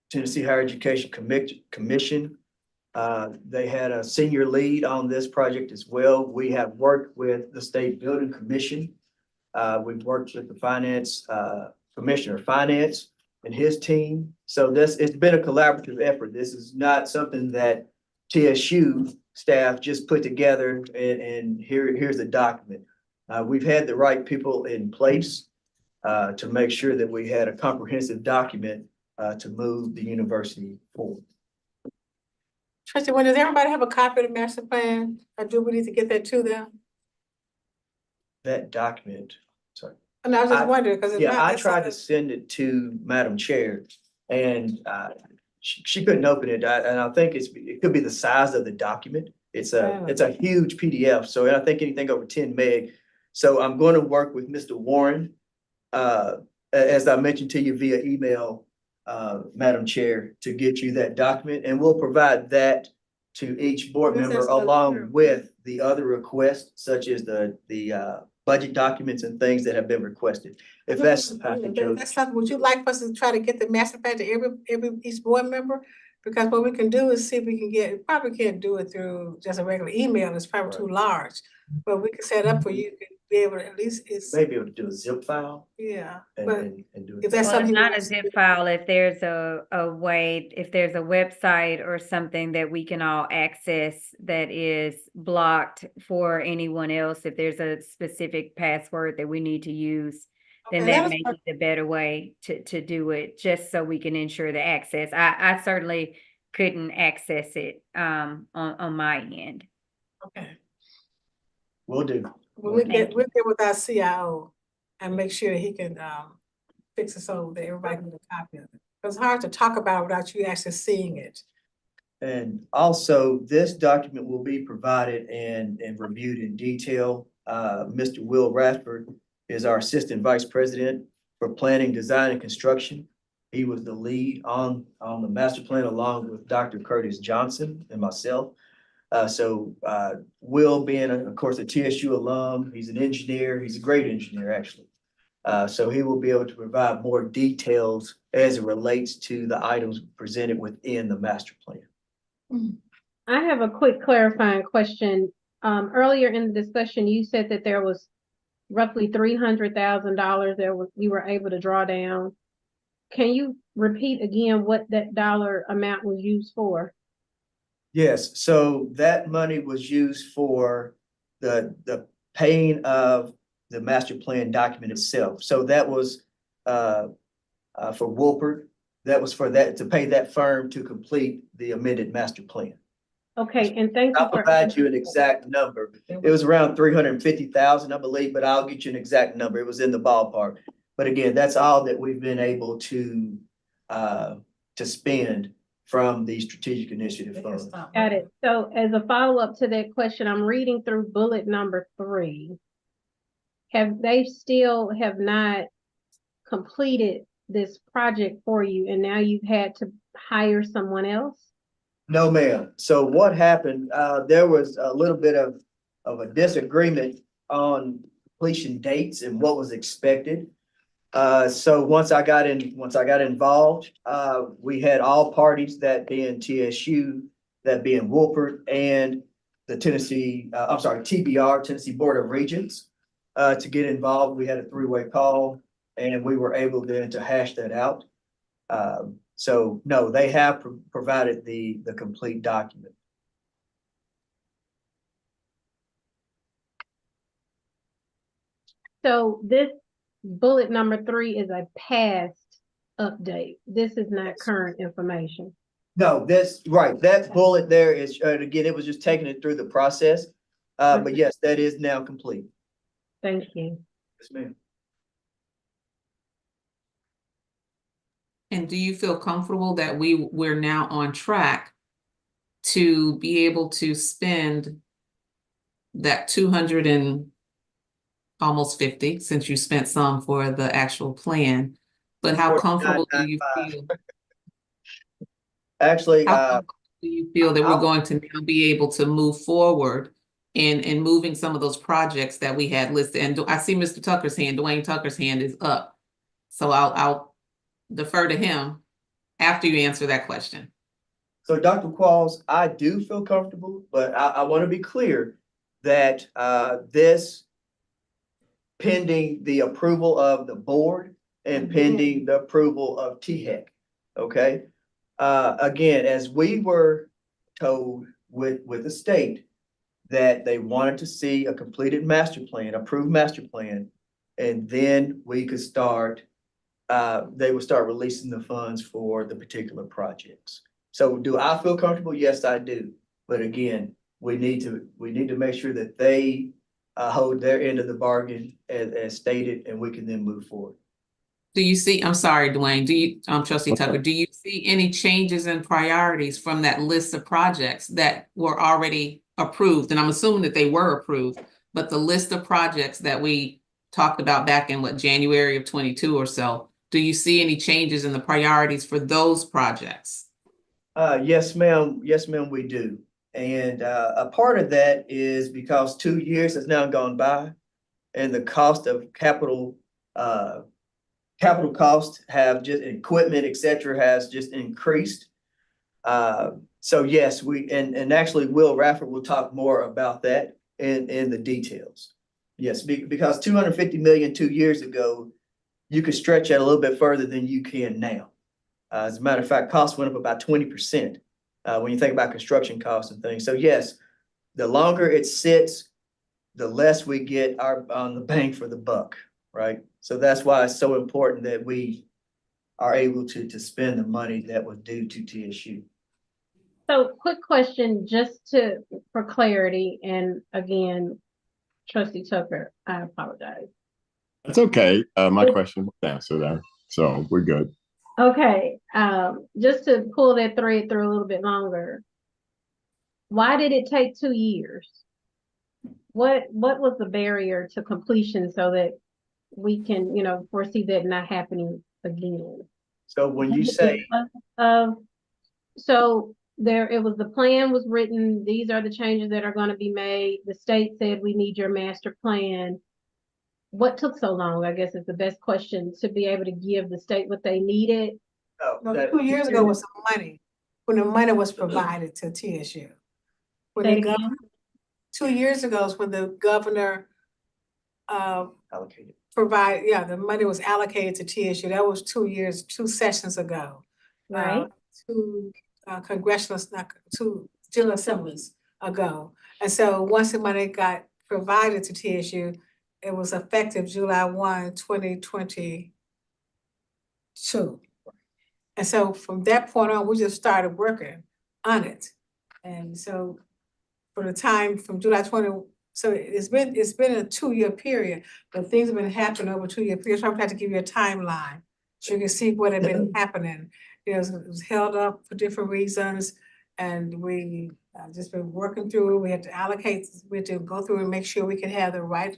Tennessee Higher Education Commission They had a senior lead on this project as well. We have worked with the State Building Commission. We've worked with the Commissioner of Finance and his team. So it's been a collaborative effort. This is not something that TSU staff just put together and here's the document. We've had the right people in place to make sure that we had a comprehensive document to move the university forward. Trustee, does everybody have a copy of the master plan? Or do we need to get that to them? That document, sorry. And I was just wondering, because Yeah, I tried to send it to Madam Chair and she couldn't open it. And I think it could be the size of the document. It's a huge PDF. So I think anything over 10 meg. So I'm going to work with Mr. Warren. As I mentioned to you via email, Madam Chair, to get you that document, and we'll provide that to each board member along with the other requests, such as the budget documents and things that have been requested. If that's something, would you like us to try to get the master plan to each board member? Because what we can do is see if we can probably can't do it through just a regular email. It's probably too large, but we can set up for you to be able to at least maybe able to do a zip file. Yeah, and do it. if that's Well, it's something not a zip file. If there's a way, if there's a website or something that we can all access that is blocked for anyone else, if there's a specific password that we need to use, then Okay, that may be the better way to do it, just so we can ensure the access. I certainly couldn't access it on my end. Okay. Will do. We'll get with our CIO and make sure he can fix it so that everybody can get a copy of it. It's hard to talk about it without you actually seeing it. And also, this document will be provided and reviewed in detail. Mr. Will Radford is our Assistant Vice President for Planning, Design, and Construction. He was the lead on the master plan along with Dr. Curtis Johnson and myself. So Will being, of course, a TSU alum, he's an engineer. He's a great engineer, actually. So he will be able to provide more details as it relates to the items presented within the master plan. I have a quick clarifying question. Earlier in the discussion, you said that there was roughly $300,000 that we were able to draw down. Can you repeat again what that dollar amount was used for? Yes, so that money was used for the paying of the master plan document itself. So that was for Wolpert. That was for that, to pay that firm to complete the amended master plan. Okay, and thank you. I'll provide you an exact number. It was around 350,000, I believe, but I'll get you an exact number. It was in the ballpark. But again, that's all that we've been able to spend from the strategic initiative funds. Got it. So as a follow-up to that question, I'm reading through bullet number 3. They still have not completed this project for you, and now you've had to hire someone else? No, ma'am. So what happened, there was a little bit of a disagreement on completion dates and what was expected. So once I got involved, we had all parties, that being TSU, that being Wolpert, and the TBR, Tennessee Board of Regents, to get involved. We had a 3-way call, and we were able then to hash that out. So no, they have provided the complete document. So this bullet number 3 is a past update. This is not current information. No, that's right. That bullet there is, again, it was just taking it through the process. But yes, that is now complete. Thank you. Yes, ma'am. And do you feel comfortable that we're now on track to be able to spend that 200 and almost 50, since you spent some for the actual plan, but how comfortable do you feel? Actually, how comfortable do you feel that we're going to now be able to move forward in moving some of those projects that we had listed? And I see Mr. Tucker's hand, Dwayne Tucker's hand is up. So I'll defer to him after you answer that question. So Dr. Qualls, I do feel comfortable, but I want to be clear that this pending the approval of the board and pending the approval of THEC, okay? Again, as we were told with the state that they wanted to see a completed master plan, approved master plan, and then we could start, they would start releasing the funds for the particular projects. So do I feel comfortable? Yes, I do. But again, we need to make sure that they hold their end of the bargain as stated, and we can then move forward. Do you see, I'm sorry, Dwayne, Trustee Tucker, do you see any changes in priorities from that list of projects that were already approved? And I'm assuming that they were approved, but the list of projects that we talked about back in January of 22 or so, do you see any changes in the priorities for those projects? Yes, ma'am. Yes, ma'am, we do. And a part of that is because 2 years has now gone by and the cost of capital costs have just equipment, et cetera, has just increased. So yes, and actually Will Rafford will talk more about that in the details. Yes, because 250 million 2 years ago, you could stretch that a little bit further than you can now. As a matter of fact, costs went up about 20% when you think about construction costs and things. So yes, the longer it sits, the less we get on the bang for the buck, right? So that's why it's so important that we are able to spend the money that was due to TSU. So quick question, for clarity, and again, Trustee Tucker, I apologize. That's okay. My question was answered there, so we're good. Okay, just to pull that thread through a little bit longer. Why did it take 2 years? What was the barrier to completion so that we can, foresee that not happening again? So when you say, so it was, the plan was written, these are the changes that are going to be made. The state said, we need your master plan. What took so long, I guess, is the best question, to be able to give the state what they needed? No, 2 years ago was the money, when the money was provided to TSU. When Say it the again? governor, 2 years ago is when the governor allocated. the money was allocated to TSU. That was 2 years, 2 sessions ago. Right. Two general assemblies ago. And so once the money got provided to TSU, it was effective July 1, 2022. And so from that point on, we just started working on it. And so for the time from July 20, so it's been a 2-year period, but things have been happening over a 2-year period. So I'm going to give you a timeline so you can see what had been happening. It was held up for different reasons, and we just been working through. We had to allocate. We had to go through and make sure we can have the right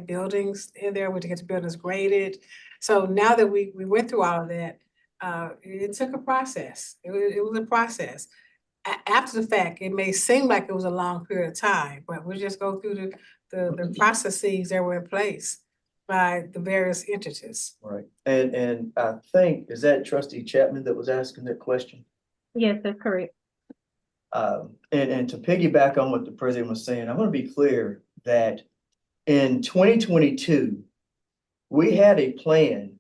buildings in there. We had to get the buildings graded. So now that we went through all of that, it took a process. It was a process. After the fact, it may seem like it was a long period of time, but we just go through the processes that were in place by the various entities. Right. And I think, is that Trustee Chapman that was asking that question? Yes, that's correct. And to piggyback on what the president was saying, I want to be clear that in 2022, we had a plan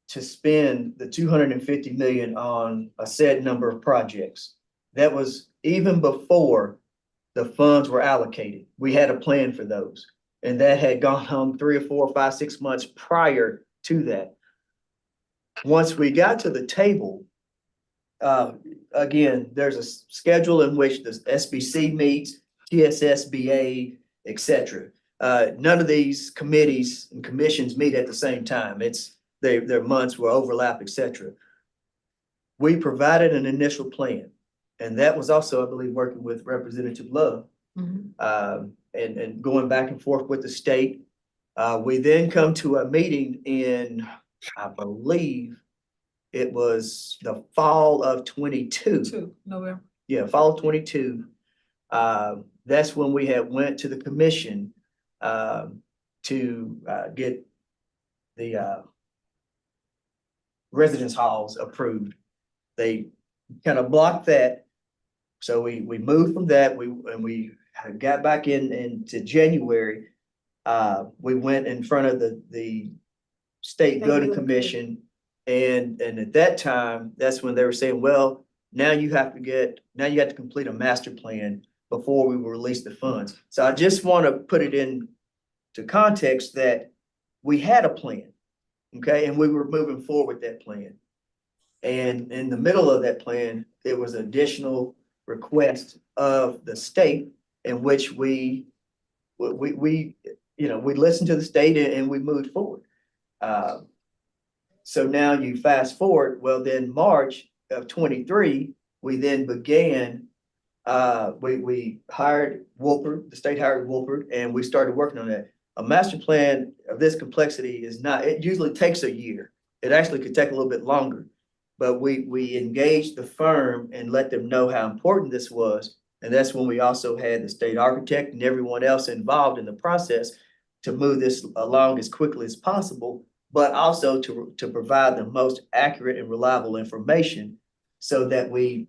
to spend the 250 million on a set number of projects. That was even before the funds were allocated. We had a plan for those. And that had gone on 3 or 4 or 5, 6 months prior to that. Once we got to the table, again, there's a schedule in which the SBC meets, TSSBA, et cetera. None of these committees and commissions meet at the same time. Their months will overlap, et cetera. We provided an initial plan. And that was also, I believe, working with Representative Love. And going back and forth with the state. We then come to a meeting in, I believe, it was the fall of 22. November. Yeah, fall of 22. That's when we had went to the commission to get the residence halls approved. They kind of blocked that. So we moved from that, we got back into January. We went in front of the State Building Commission. And at that time, that's when they were saying, well, now you have to complete a master plan before we will release the funds. So I just want to put it in to context that we had a plan, okay, and we were moving forward with that plan. And in the middle of that plan, there was additional request of the state in which we listened to the state and we moved forward. So now you fast forward, well, then March of 23, we then began, we hired Wolford, the state hired Wolford, and we started working on that. A master plan of this complexity it usually takes a year. It actually could take a little bit longer, but we engaged the firm and let them know how important this was. And that's when we also had the state architect and everyone else involved in the process to move this along as quickly as possible, but also to provide the most accurate and reliable information so that we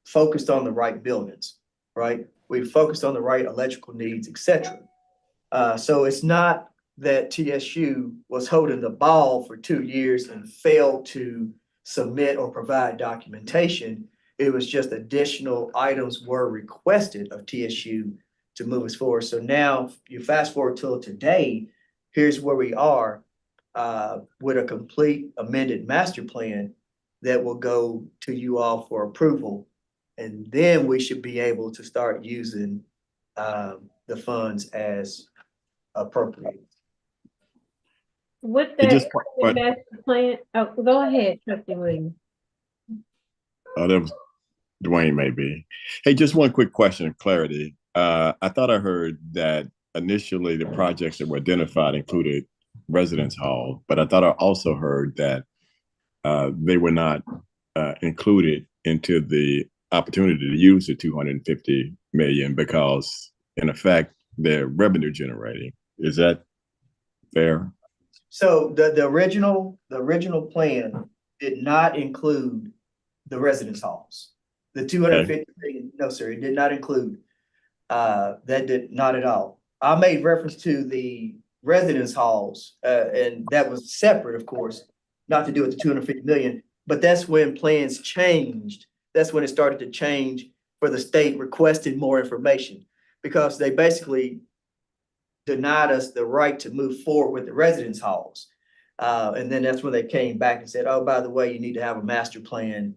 focused on the right buildings, right? We focused on the right electrical needs, et cetera. So it's not that TSU was holding the ball for 2 years and failed to submit or provide documentation. It was just additional items were requested of TSU to move us forward. So now you fast forward till today, here's where we are. With a complete amended master plan that will go to you all for approval. And then we should be able to start using the funds as appropriate. With It that just- master plan, oh, go ahead, Trustee Williams. Oh, that was Dwayne, maybe. Hey, just one quick question of clarity. I thought I heard that initially the projects that were identified included residence hall, but I thought I also heard that they were not included into the opportunity to use the 250 million because in effect they're revenue generating. Is that fair? So the original plan did not include the residence halls. The 250 million, no, sir, it did not include. That did not at all. I made reference to the residence halls, and that was separate, of course, not to do with the 250 million, but that's when plans changed. That's when it started to change for the state requesting more information because they basically denied us the right to move forward with the residence halls. And then that's when they came back and said, oh, by the way, you need to have a master plan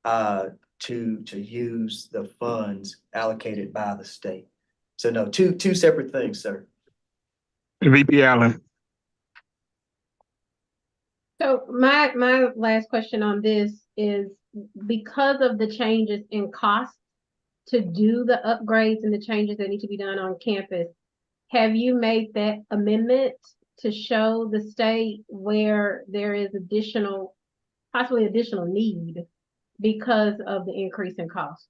to use the funds allocated by the state. So no, two separate things, sir. VP Allen. So my last question on this is because of the changes in cost to do the upgrades and the changes that need to be done on campus, have you made that amendment to show the state where there is possibly additional need because of the increase in cost?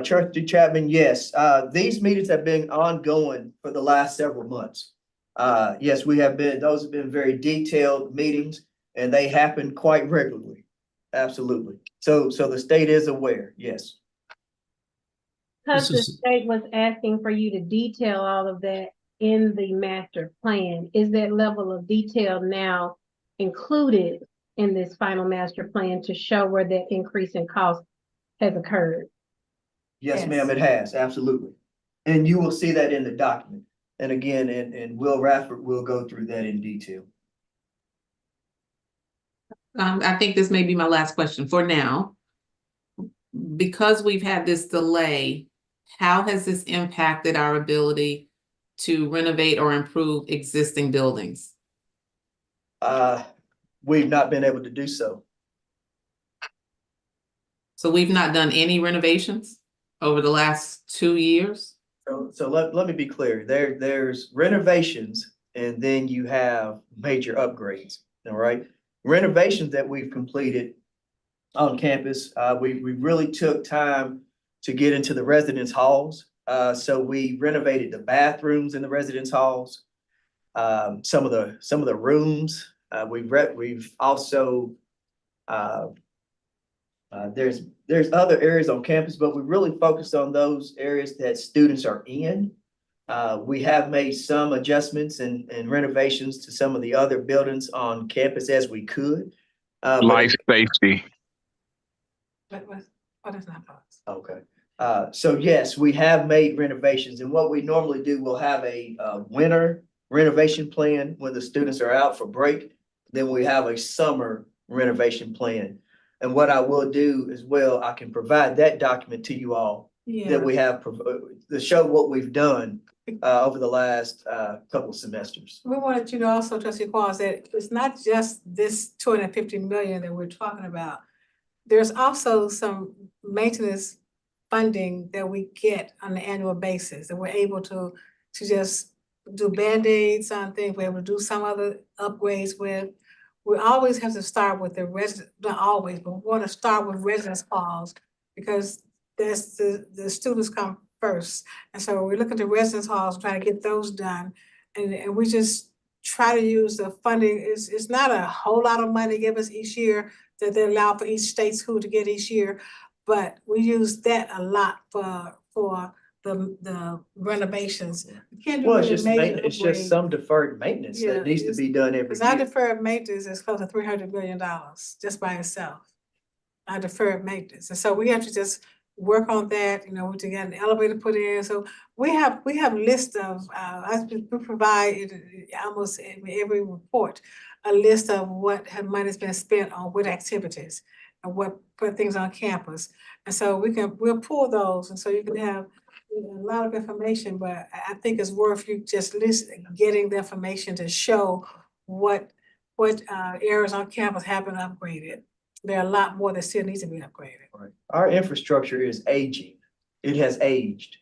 Trustee Chapman, yes. These meetings have been ongoing for the last several months. Yes, those have been very detailed meetings and they happen quite regularly. Absolutely. So the state is aware, yes. Because the state was asking for you to detail all of that in the master plan, is that level of detail now included in this final master plan to show where that increase in cost has occurred? Yes, ma'am, it has, absolutely. And you will see that in the document. And again, and Will Radford will go through that in detail. I think this may be my last question for now. Because we've had this delay, how has this impacted our ability to renovate or improve existing buildings? We've not been able to do so. So we've not done any renovations over the last 2 years? So let me be clear. There's renovations and then you have major upgrades, all right? Renovations that we've completed on campus, we really took time to get into the residence halls. So we renovated the bathrooms in the residence halls, some of the rooms. We've also There's other areas on campus, but we really focused on those areas that students are in. We have made some adjustments and renovations to some of the other buildings on campus as we could. But- Life safety. What is not policy? Okay. So yes, we have made renovations, and what we normally do, we'll have a winter renovation plan when the students are out for break. Then we have a summer renovation plan. And what I will do as well, I can provide that document to you all Yeah, that we have to show what we've done over the last couple of semesters. we wanted you to also, Trustee Qualls, that it's not just this 250 million that we're talking about. There's also some maintenance funding that we get on an annual basis, that we're able to just do Band-Aids on things, we're able to do some other upgrades with. We always have to start with the resident, not always, but we want to start with residence halls, because that's the students come first. And so we look at the residence halls, try to get those done, and we just try to use the funding. It's not a whole lot of money to give us each year that they allow for each state school to get each year, but we use that a lot for the renovations. We can't do Well, it's really just major it's just upgrades. some deferred maintenance Yeah, that needs to it's- be done every Because our year. deferred maintenance is close to $300 million just by itself. Our deferred maintenance, and so we have to just work on that, to get an elevator put in. So we have list of, we provide almost every report, a list of what money's been spent on what activities and what put things on campus. And so we'll pull those, and so you can have a lot of information, but I think it's worth you just getting the information to show what areas on campus have been upgraded. There are a lot more that still needs to be upgraded. Right. Our infrastructure is aging. It has aged.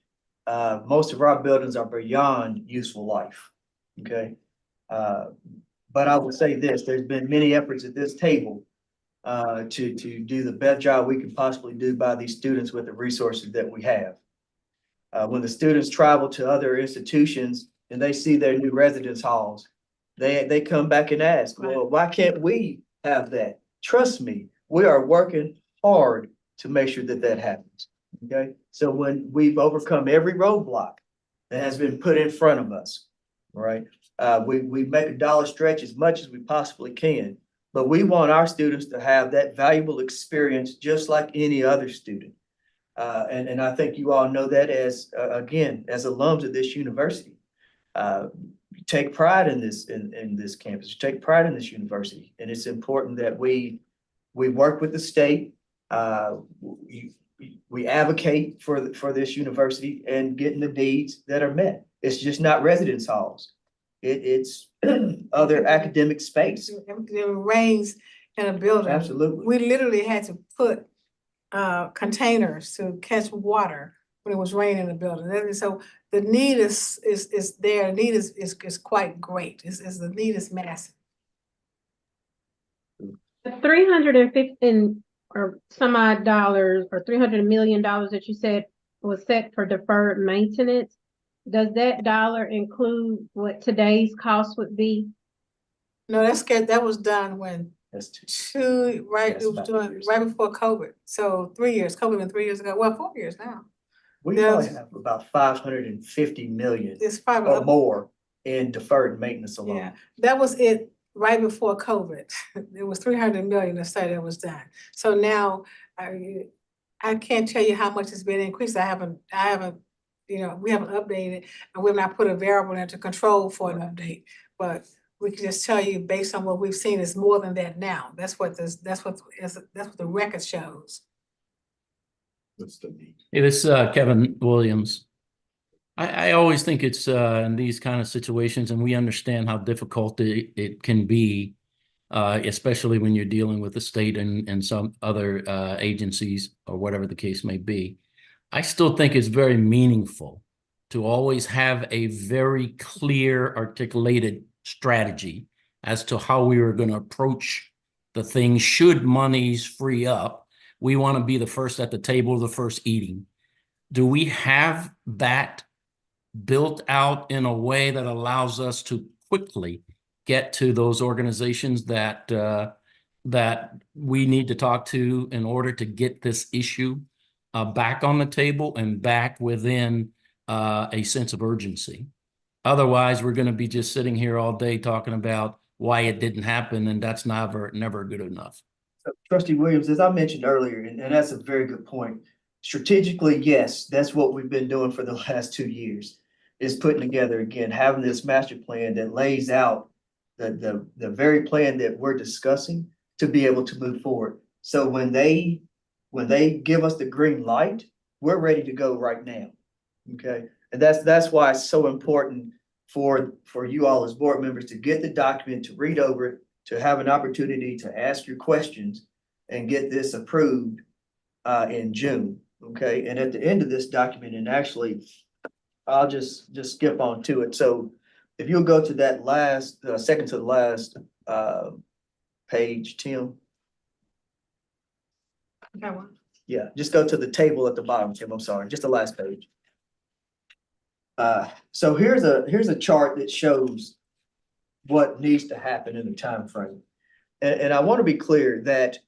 Most of our buildings are beyond useful life. Okay. But I will say this, there's been many efforts at this table to do the best job we can possibly do by these students with the resources that we have. When the students travel to other institutions and they see their new residence halls, they come back and ask, well, why can't we have that? Trust me, we are working hard to make sure that that happens. Okay, so when we've overcome every roadblock that has been put in front of us, right? We make a dollar stretch as much as we possibly can, but we want our students to have that valuable experience just like any other student. And I think you all know that as, again, as alums of this university. You take pride in this campus, you take pride in this university, and it's important that we work with the state. We advocate for this university and getting the needs that are met. It's just not residence halls. It's other academic space. There were rains in a building. Absolutely. We literally had to put containers to catch water when it was raining in the building. And so the need is there. The need is quite great. The need is massive. The 350 or some odd dollars or $300 million that you said was set for deferred maintenance. Does that dollar include what today's cost would be? No, that was done when That's right, Yes, it was about doing 2 years right before COVID. So 3 years, COVID been 3 years ago. Well, 4 years now. We There's- probably have about 550 million It's probably or more in deferred maintenance alone. Yeah, that was it right before COVID. It was 300 million to say that was done. So now I can't tell you how much it's been increased. I haven't, we haven't updated, and we've not put a variable into control for an update. But we can just tell you based on what we've seen, it's more than that now. That's what the record shows. That's the need. Hey, this is Kevin Williams. I always think it's in these kind of situations, and we understand how difficult it can be, especially when you're dealing with the state and some other agencies or whatever the case may be. I still think it's very meaningful to always have a very clear, articulated strategy as to how we are going to approach the thing should monies free up. We want to be the first at the table, the first eating. Do we have that built out in a way that allows us to quickly get to those organizations that that we need to talk to in order to get this issue back on the table and back within a sense of urgency. Otherwise, we're going to be just sitting here all day talking about why it didn't happen, and that's never good enough. Trustee Williams, as I mentioned earlier, and that's a very good point. Strategically, yes, that's what we've been doing for the last 2 years, is putting together, again, having this master plan that lays out the very plan that we're discussing to be able to move forward. So when they give us the green light, we're ready to go right now. Okay, and that's why it's so important for you all as board members to get the document, to read over it, to have an opportunity to ask your questions and get this approved in June. Okay, and at the end of this document, and actually, I'll just skip on to it. So if you'll go to that last, second to the last page, Tim. That one. Yeah, just go to the table at the bottom, Tim. I'm sorry, just the last page. So here's a chart that shows what needs to happen in the time frame. And I want to be clear that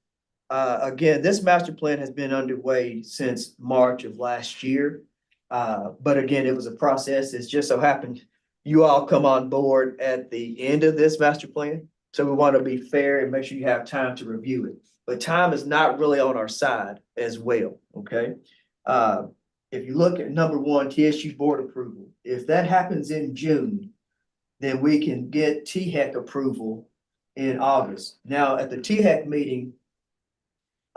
again, this master plan has been underway since March of last year. But again, it was a process. It's just so happened you all come on board at the end of this master plan. So we want to be fair and make sure you have time to review it. But time is not really on our side as well, okay? If you look at number one, TSU board approval, if that happens in June, then we can get THEC approval in August. Now, at the THEC meeting,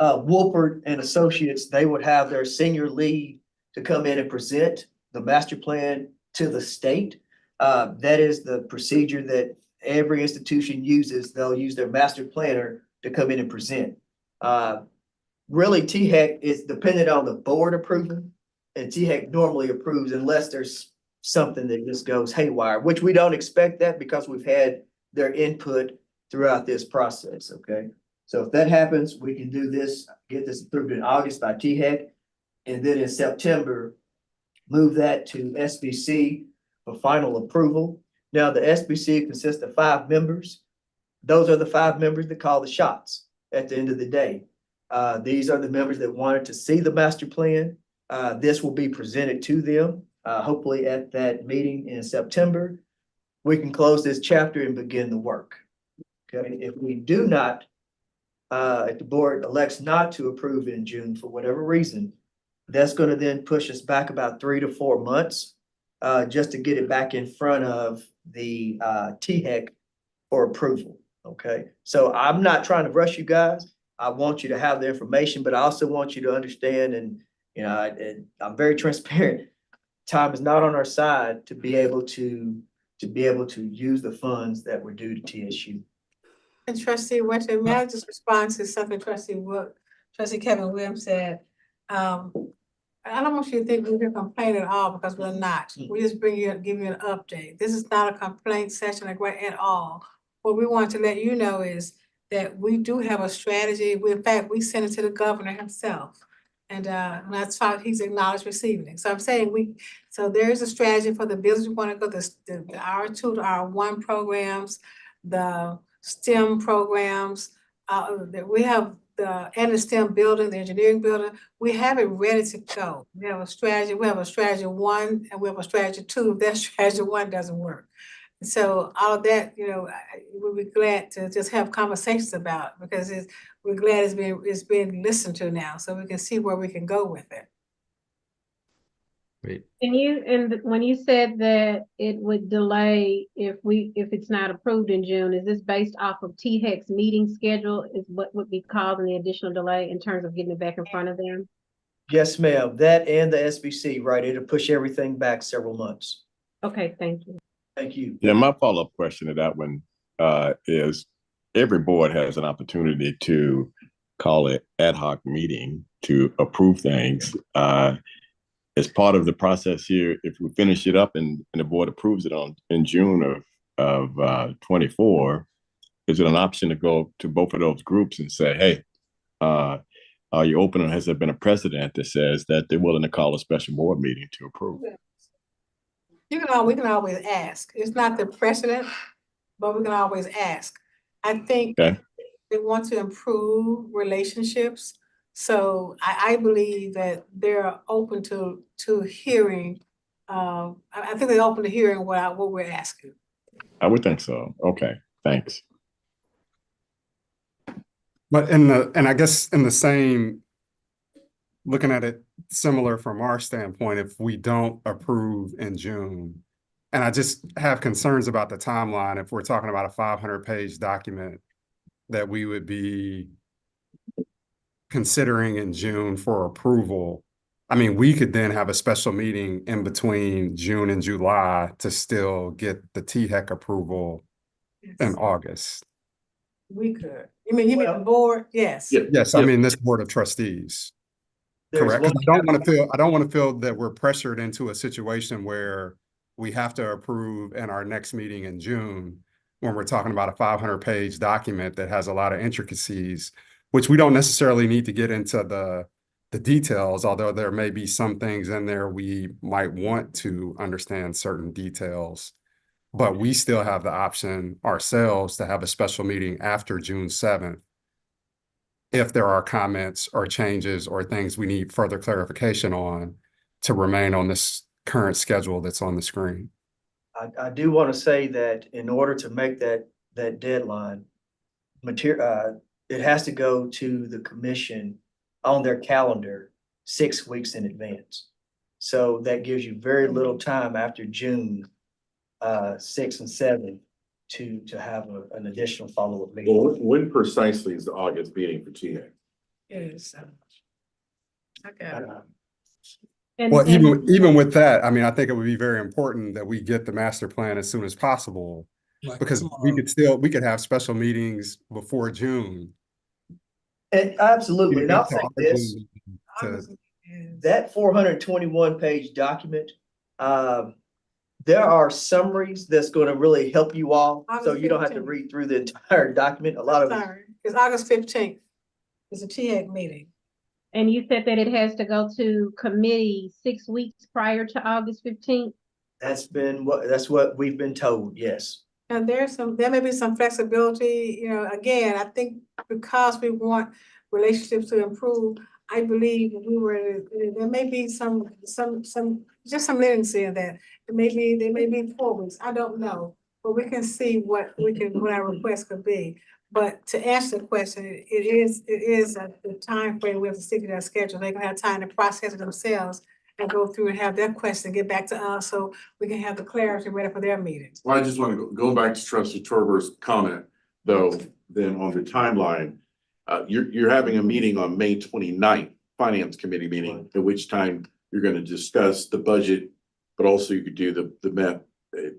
Wolpert and Associates, they would have their senior lead to come in and present the master plan to the state. That is the procedure that every institution uses. They'll use their master planner to come in and present. Really, THEC is dependent on the board approval, and THEC normally approves unless there's something that just goes haywire, which we don't expect that because we've had their input throughout this process, okay? So if that happens, we can do this, get this approved in August by THEC, and then in September, move that to SBC for final approval. Now, the SBC consists of 5 members. Those are the 5 members that call the shots at the end of the day. These are the members that wanted to see the master plan. This will be presented to them, hopefully at that meeting in September. We can close this chapter and begin the work. Okay, if we do not, if the board elects not to approve in June for whatever reason, that's going to then push us back about 3 to 4 months just to get it back in front of the THEC for approval. Okay, so I'm not trying to rush you guys. I want you to have the information, but I also want you to understand, and I'm very transparent. Time is not on our side to be able to use the funds that were due to TSU. And Trustee Winter, may I just respond to something Trustee Kevin Williams said? I don't want you to think we're here complaining at all, because we're not. We just give you an update. This is not a complaint session at all. What we want to let you know is that we do have a strategy. In fact, we sent it to the governor himself. And that's how he's acknowledged receiving it. So I'm saying so there's a strategy for the business. We want to go the R2 to R1 programs, the STEM programs. We have and the STEM building, the engineering building. We have it ready to go. We have a strategy. We have a strategy 1 and we have a strategy 2 if that strategy 1 doesn't work. So all of that, we'll be glad to just have conversations about, because we're glad it's being listened to now, so we can see where we can go with it. Great. And when you said that it would delay if it's not approved in June, is this based off of THEC's meeting schedule? Is what would be causing the additional delay in terms of getting it back in front of them? Yes, ma'am. That and the SBC, right? It'll push everything back several months. Okay, thank you. Thank you. Yeah, my follow-up question to that one is every board has an opportunity to call an ad hoc meeting to approve things. As part of the process here, if we finish it up and the board approves it in June of 24, is it an option to go to both of those groups and say, hey, are you open, or has there been a precedent that says that they're willing to call a special board meeting to approve? We can always ask. It's not the precedent, but we can always ask. I think Okay. want to improve relationships. So I believe that they're open to hearing, I think they're open to hearing what we're asking. I would think so. Okay, thanks. But I guess in the same, looking at it similar from our standpoint, if we don't approve in June, and I just have concerns about the timeline, if we're talking about a 500-page document that we would be considering in June for approval. I mean, we could then have a special meeting in between June and July to still get the THEC approval in August. We could. You mean the board? Yes. Yeah. Yes, I mean, this Board of Trustees. There's Correct. 'Cause one- I don't want to feel that we're pressured into a situation where we have to approve in our next meeting in June when we're talking about a 500-page document that has a lot of intricacies, which we don't necessarily need to get into the details, although there may be some things in there we might want to understand certain details. But we still have the option ourselves to have a special meeting after June 7th if there are comments or changes or things we need further clarification on to remain on this current schedule that's on the screen. I do want to say that in order to make that deadline, it has to go to the commission on their calendar 6 weeks in advance. So that gives you very little time after June 6 and 7 to have an additional follow-up meeting. Well, when precisely is the August meeting for TA? Yes. I got it. Well, even with that, I mean, I think it would be very important that we get the master plan as soon as possible. Like Because tomorrow. we could have special meetings before June. And absolutely, and I'll To say our this, June to- that 421-page document, there are summaries that's going to really help you all, so you don't have to read through the entire document. A lot of it. Sorry, it's August 15th. It's a THEC meeting. And you said that it has to go to committee 6 weeks prior to August 15th? That's what we've been told, yes. And there may be some flexibility, again, I think because we want relationships to improve, I believe there may be some leniency in that. There may be 4 weeks, I don't know, but we can see what our request could be. But to answer the question, it is the time frame we have to stick to that schedule. They're gonna have time to process it themselves and go through and have their question, get back to us, so we can have the clarity ready for their meetings. Well, I just want to go back to Trustee Torber's comment, though, then on the timeline. You're having a meeting on May 29th, Finance Committee meeting, at which time you're going to discuss the budget, but also you could do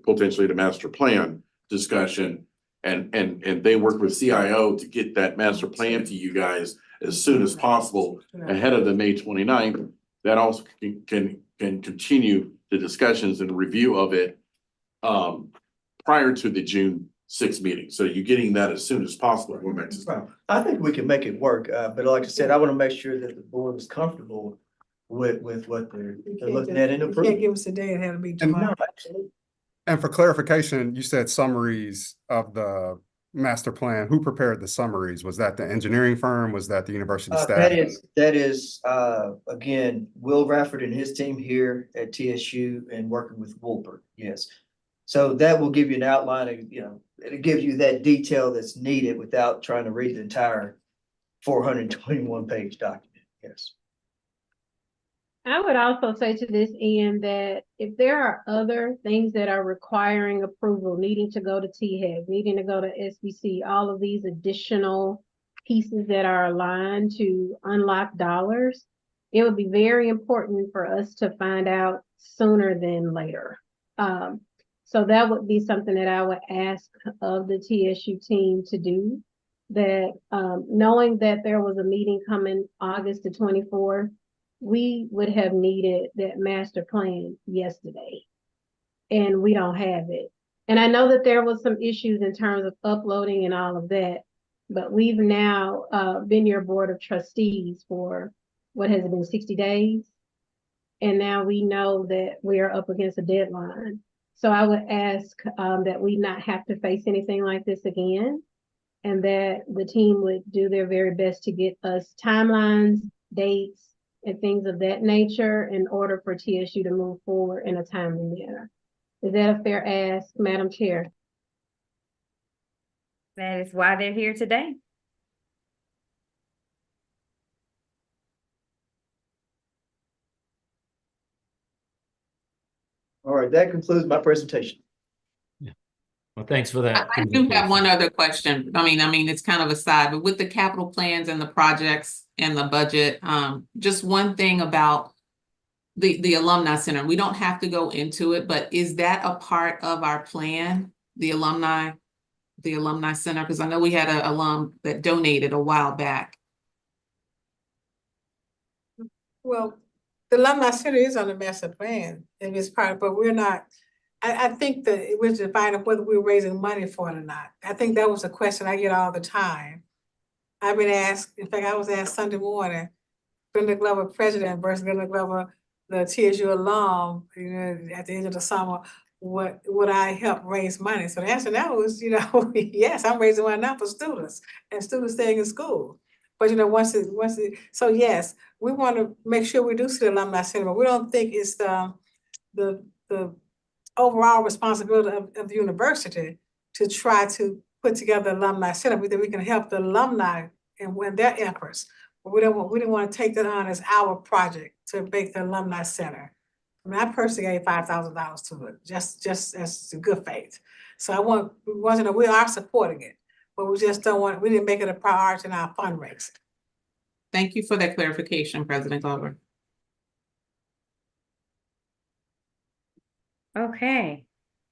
potentially the master plan discussion. And they work with CIO to get that master plan to you guys as soon as possible ahead of the May 29th. That also can continue the discussions and review of it prior to the June 6th meeting. So you're getting that as soon as possible. I think we can make it work, but like I said, I want to make sure that the board is comfortable with what they're looking at and You can't approving. give us a day, it had to be And tomorrow. No, absolutely. And for clarification, you said summaries of the master plan. Who prepared the summaries? Was that the engineering firm? Was that the university staff? That is again, Will Rafford and his team here at TSU and working with Wolpert, yes. So that will give you an outline of, it gives you that detail that's needed without trying to read the entire 421-page document, yes. I would also say to this end that if there are other things that are requiring approval, needing to go to THEC, needing to go to SBC, all of these additional pieces that are aligned to unlock dollars, it would be very important for us to find out sooner than later. So that would be something that I would ask of the TSU team to do, that knowing that there was a meeting coming August the 24th, we would have needed that master plan yesterday, and we don't have it. And I know that there was some issues in terms of uploading and all of that, but we've now been your board of trustees for what has it been, 60 days? And now we know that we are up against a deadline. So I would ask that we not have to face anything like this again, and that the team would do their very best to get us timelines, dates, and things of that nature in order for TSU to move forward in a timely manner. Is that a fair ask, Madam Chair? That is why they're here today. All right, that concludes my presentation. Well, thanks for that. I do have one other question. I mean, it's kind of a side, but with the capital plans and the projects and the budget, just one thing about the Alumni Center, we don't have to go into it, but is that a part of our plan, the Alumni Center? Because I know we had an alum that donated a while back. Well, the Alumni Center is on the master plan and it's part, but we're not, I think that it was defining whether we're raising money for it or not. I think that was a question I get all the time. I've been asked, in fact, I was asked Sunday morning, Glenda Glover president versus Glenda Glover, the TSU alum, you know, at the end of the summer, would I help raise money? So the answer now was, you know, yes, I'm raising money now for students and students staying in school. But you know, so yes, we want to make sure we do see the Alumni Center, but we don't think it's the overall responsibility of the university to try to put together Alumni Center. We think we can help the alumni and their efforts. But we didn't want to take that on as our project to make the Alumni Center. I mean, I personally gave $5,000 to it, just as good faith. So we want to know we are supporting it, but we just we didn't make it a priority in our fundraising. Thank you for that clarification, President Glover. Okay,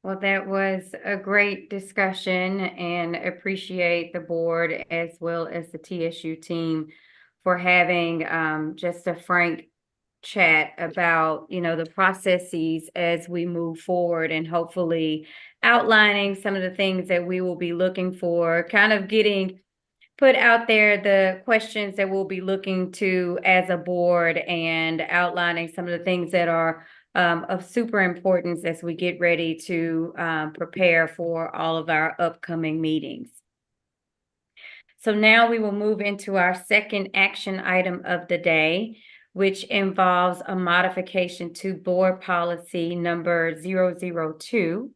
well, that was a great discussion and appreciate the board as well as the TSU team for having just a frank chat about, you know, the processes as we move forward and hopefully outlining some of the things that we will be looking for, kind of getting put out there the questions that we'll be looking to as a board and outlining some of the things that are of super importance as we get ready to prepare for all of our upcoming meetings. So now we will move into our second action item of the day, which involves a modification to board policy number 002.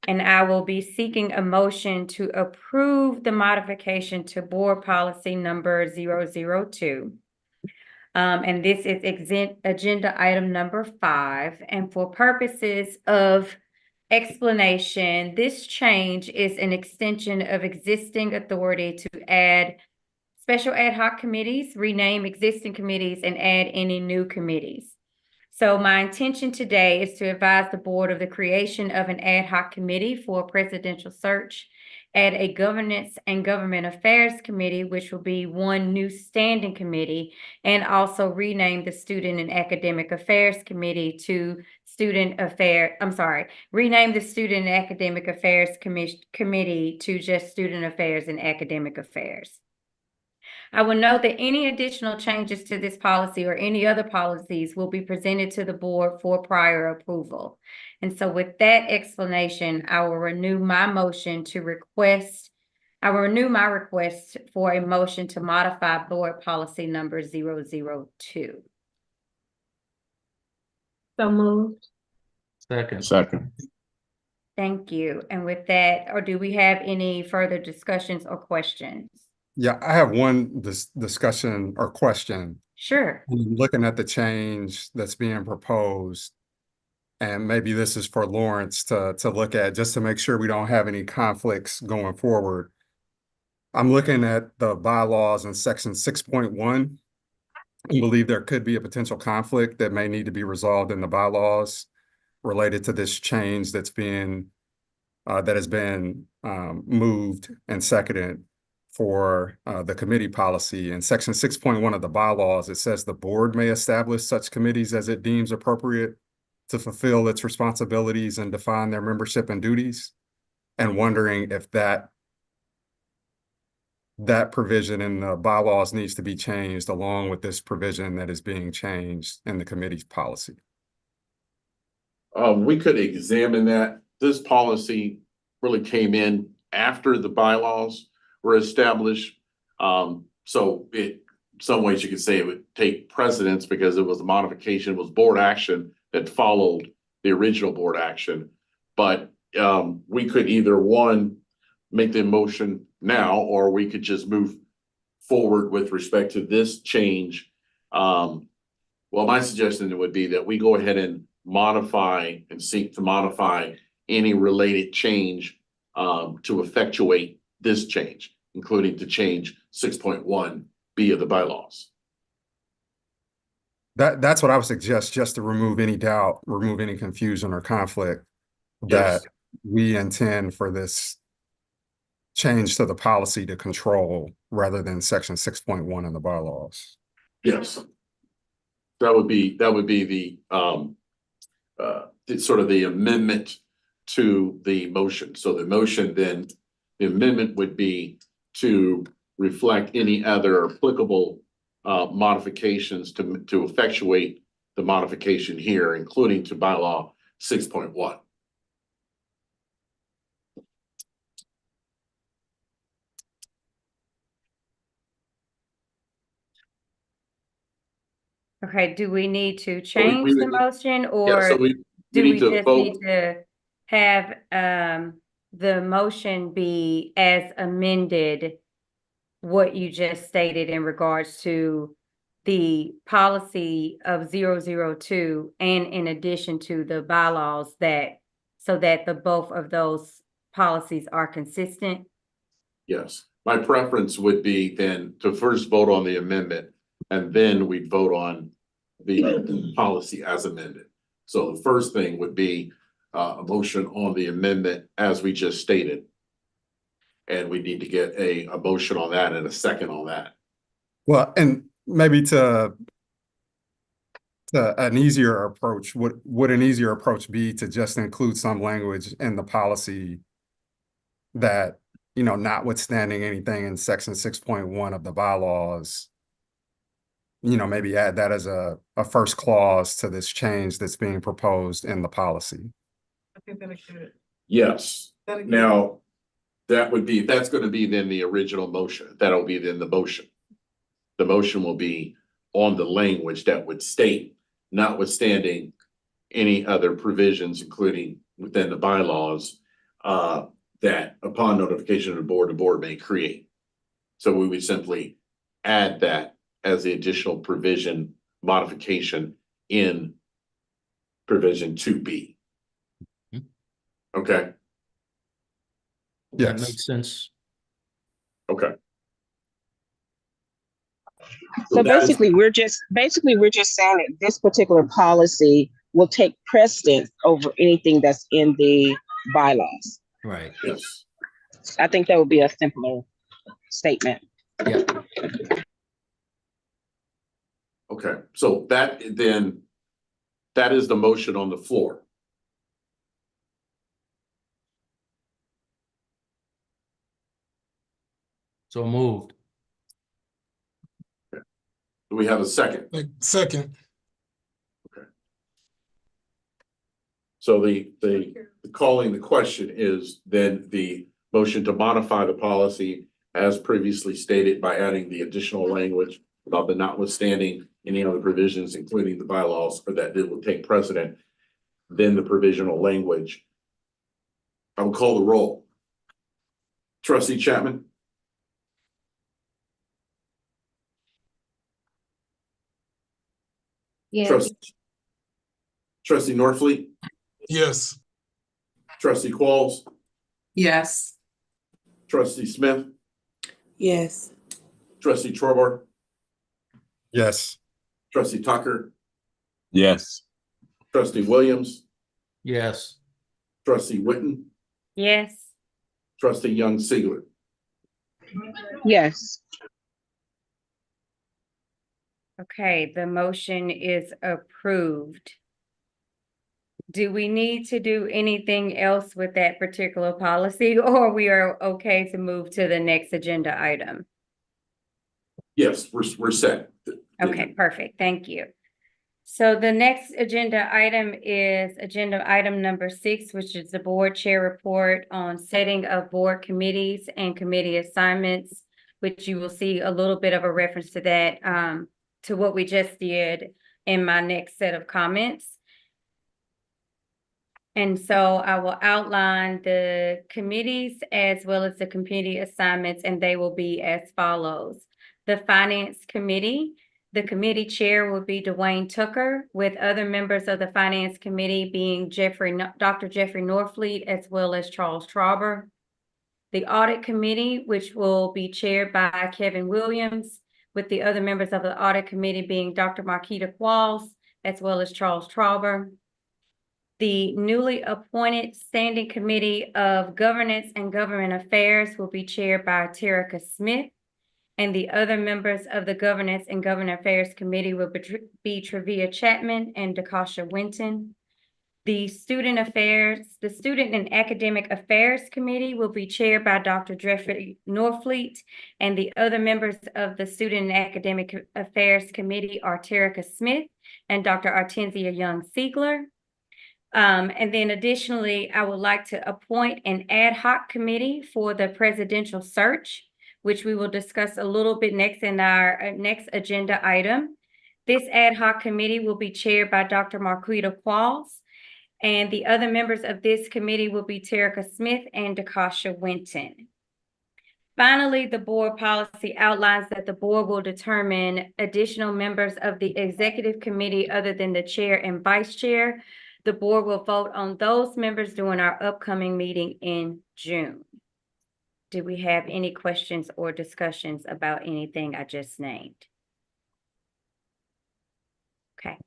And I will be seeking a motion to approve the modification to board policy number 002. And this is agenda item number 5. And for purposes of explanation, this change is an extension of existing authority to add special ad hoc committees, rename existing committees, and add any new committees. So my intention today is to advise the board of the creation of an ad hoc committee for presidential search, add a governance and government affairs committee, which will be one new standing committee, and also rename the student and academic affairs committee to rename the student and academic affairs committee to just student affairs and academic affairs. I will note that any additional changes to this policy or any other policies will be presented to the board for prior approval. And so with that explanation, I will renew my request for a motion to modify board policy number 002. So moved. Second. Thank you. And with that, or do we have any further discussions or questions? Yeah, I have one discussion or question. Sure. Looking at the change that's being proposed, and maybe this is for Lawrence to look at just to make sure we don't have any conflicts going forward. I'm looking at the bylaws in section 6.1 and believe there could be a potential conflict that may need to be resolved in the bylaws related to this change that has been moved and seconded for the committee policy. In section 6.1 of the bylaws, it says the board may establish such committees as it deems appropriate to fulfill its responsibilities and define their membership and duties. And wondering if that provision in the bylaws needs to be changed along with this provision that is being changed in the committee's policy. We could examine that. This policy really came in after the bylaws. were established. So it, some ways you could say it would take precedence because it was a modification, it was board action that followed the original board action. But we could either one, make the motion now, or we could just move forward with respect to this change. Well, my suggestion would be that we go ahead and modify and seek to modify any related change to effectuate this change, including to change 6.1B of the bylaws. That's what I would suggest, just to remove any doubt, remove any confusion or conflict, that Yes. we intend for this change to the policy to control rather than section 6.1 in the bylaws. Yes. That would be the sort of the amendment to the motion. So the motion then, the amendment would be to reflect any other applicable modifications to effectuate the modification here, including to bylaw 6.1. Okay, do we need to change the motion, Yeah, or so we do need we to just vote. need to have the motion be as amended, what you just stated in regards to the policy of 002 and in addition to the bylaws, that so that the both of those policies are consistent? Yes, my preference would be then to first vote on the amendment, and then we'd vote on the policy as amended. So the first thing would be a motion on the amendment as we just stated. And we need to get a motion on that and a second on that. Well, and maybe to an easier approach, would an easier approach be to just include some language in the policy that, you know, notwithstanding anything in section 6.1 of the bylaws, you know, maybe add that as a first clause to this change that's being proposed in the policy? I think that'll get it. Yes. That'll get it. Now, that's going to be then the original motion. That'll be then the motion. The motion will be on the language that would state, notwithstanding any other provisions, including within the bylaws, that upon notification of the board may create. So we would simply add that as the additional provision modification in provision 2B. Okay. That Yes. makes sense. Okay. So that is- basically, we're just saying that this particular policy will take precedence over anything that's in the bylaws. Right. Yes. I think that would be a simpler statement. Yeah. Okay, so that is the motion on the floor. So moved. Do we have a second? Second. So the calling the question is then the motion to modify the policy as previously stated by adding the additional language about the notwithstanding any other provisions, including the bylaws, or that it will take precedent, then the provisional language. I will call the roll. Trustee Chapman? Yes. Trustee Norfleet? Yes. Trustee Qualls? Yes. Trustee Smith? Yes. Trustee Torbar? Yes. Trustee Tucker? Yes. Trustee Williams? Yes. Trustee Witten? Yes. Trustee Young Sigler? Yes. Okay, the motion is approved. Do we need to do anything else with that particular policy, or we are okay to move to the next agenda item? Yes, we're set. Okay, perfect. Thank you. So the next agenda item is agenda item number 6, which is the board chair report on setting of board committees and committee assignments, which you will see a little bit of a reference to that, to what we just did in my next set of comments. And so I will outline the committees as well as the committee assignments, and they will be as follows. The Finance Committee, the committee chair will be Dwayne Tucker, with other members of the Finance Committee being Dr. Jeffrey Norfleet, as well as Charles Trauber. The Audit Committee, which will be chaired by Kevin Williams, with the other members of the Audit Committee being Dr. Marquita Qualls, as well as Charles Trauber. The newly appointed Standing Committee of Governance and Government Affairs will be chaired by Terica Smith, and the other members of the Governance and Government Affairs Committee will be Travia Chapman and Dakasha Winton. The Student and Academic Affairs Committee will be chaired by Dr. Jeffrey Norfleet, and the other members of the Student and Academic Affairs Committee are Terica Smith and Dr. Artenzia Young-Siegler. And then additionally, I would like to appoint an ad hoc committee for the presidential search, which we will discuss a little bit next in our next agenda item. This ad hoc committee will be chaired by Dr. Marquita Qualls, and the other members of this committee will be Terica Smith and Dakasha Winton. Finally, the board policy outlines that the board will determine additional members of the executive committee other than the chair and vice chair. The board will vote on those members during our upcoming meeting in June. Do we have any questions or discussions about anything I just named? Okay.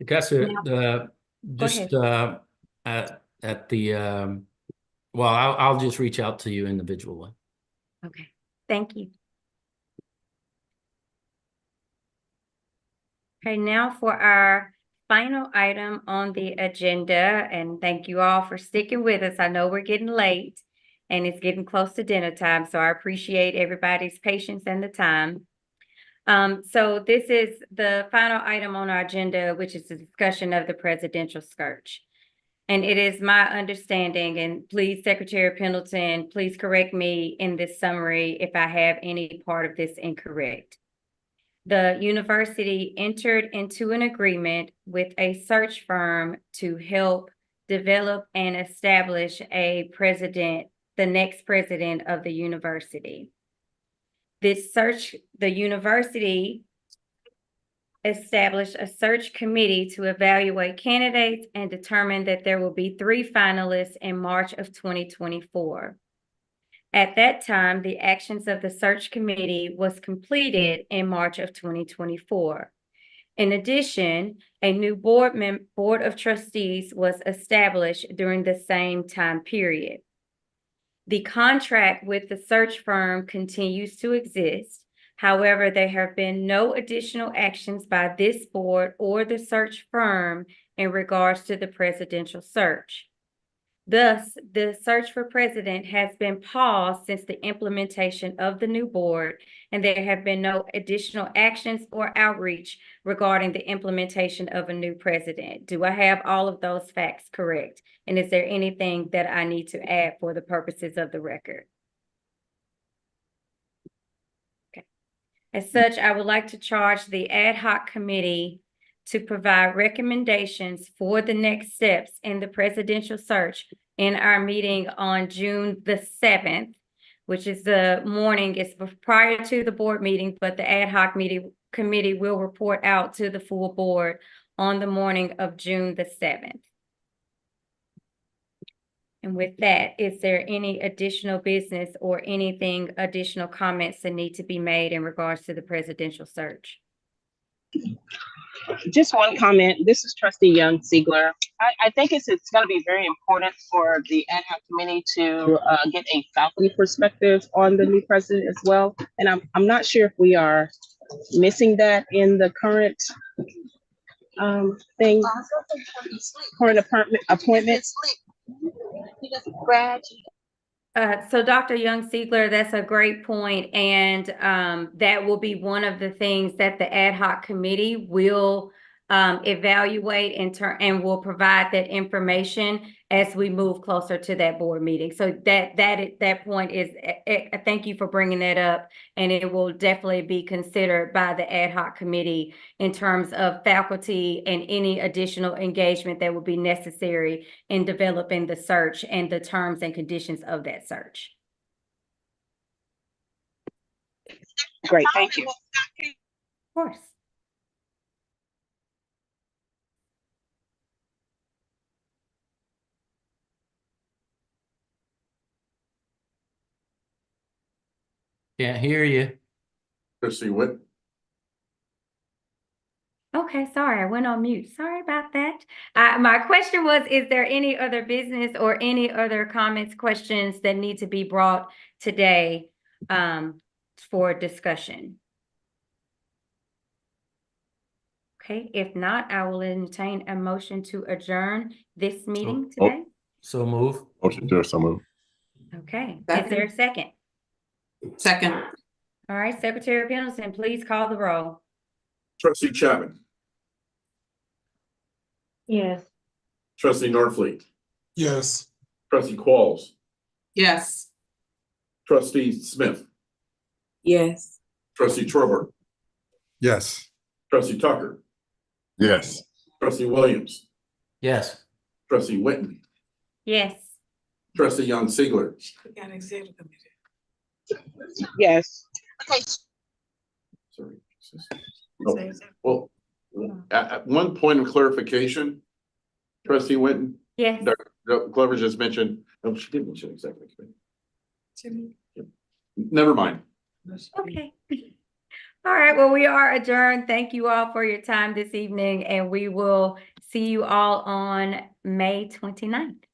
Dakasha, just at the well, I'll just reach out to you individually. Okay, thank you. Okay, now for our final item on the agenda, and thank you all for sticking with us. I know we're getting late and it's getting close to dinner time, so I appreciate everybody's patience and the time. So this is the final item on our agenda, which is the discussion of the presidential search. And it is my understanding, and please, Secretary Pendleton, please correct me in this summary if I have any part of this incorrect. The university entered into an agreement with a search firm to help develop and establish a president, the next president of the university. The university established a search committee to evaluate candidates and determine that there will be 3 finalists in March of 2024. At that time, the actions of the search committee was completed in March of 2024. In addition, a new board of trustees was established during the same time period. The contract with the search firm continues to exist. However, there have been no additional actions by this board or the search firm in regards to the presidential search. Thus, the search for president has been paused since the implementation of the new board, and there have been no additional actions or outreach regarding the implementation of a new president. Do I have all of those facts correct? And is there anything that I need to add for the purposes of the record? Okay. As such, I would like to charge the ad hoc committee to provide recommendations for the next steps in the presidential search in our meeting on June the 7th, which is the morning, it's prior to the board meeting, but the ad hoc committee will report out to the full board on the morning of June the 7th. And with that, is there any additional business or anything additional comments that need to be made in regards to the presidential search? Just one comment. This is Trustee Young-Siegler. I think it's going to be very important for the ad hoc committee to get a faculty perspective on the new president as well. And I'm not sure if we are missing that in the current thing, current appointments. So Dr. Young-Siegler, that's a great point, and that will be one of the things that the ad hoc committee will evaluate and will provide that information as we move closer to that board meeting. So that point is, thank you for bringing that up. And it will definitely be considered by the ad hoc committee in terms of faculty and any additional engagement that would be necessary in developing the search and the terms and conditions of that search. Great, thank you. Of course. Can't hear you. Trustee Witt, Okay, sorry, I went on mute. Sorry about that. My question was, is there any other business or any other comments, questions that need to be brought today for discussion? Okay, if not, I will entertain a motion to adjourn this meeting today. So move. Motion to so move. Okay, is there a second? Second. All right, Secretary Pendleton, please call the roll. Trustee Chapman, Yes. Trustee Norfleet, Yes. Trustee Qualls, Yes. Trustee Smith, Yes. Trustee Trevor, Yes. Trustee Tucker, Yes. Trustee Williams, Yes. Trustee Witten, Yes. Trustee Young Ziegler. We got executive committee. Yes. Sorry. Oh, well, at one point of clarification, Trustee Witten, Yes. Glover just mentioned, no, she didn't mention executive committee. Never mind. Okay. All right, well, we are adjourned. Thank you all for your time this evening, and we will see you all on May 29th.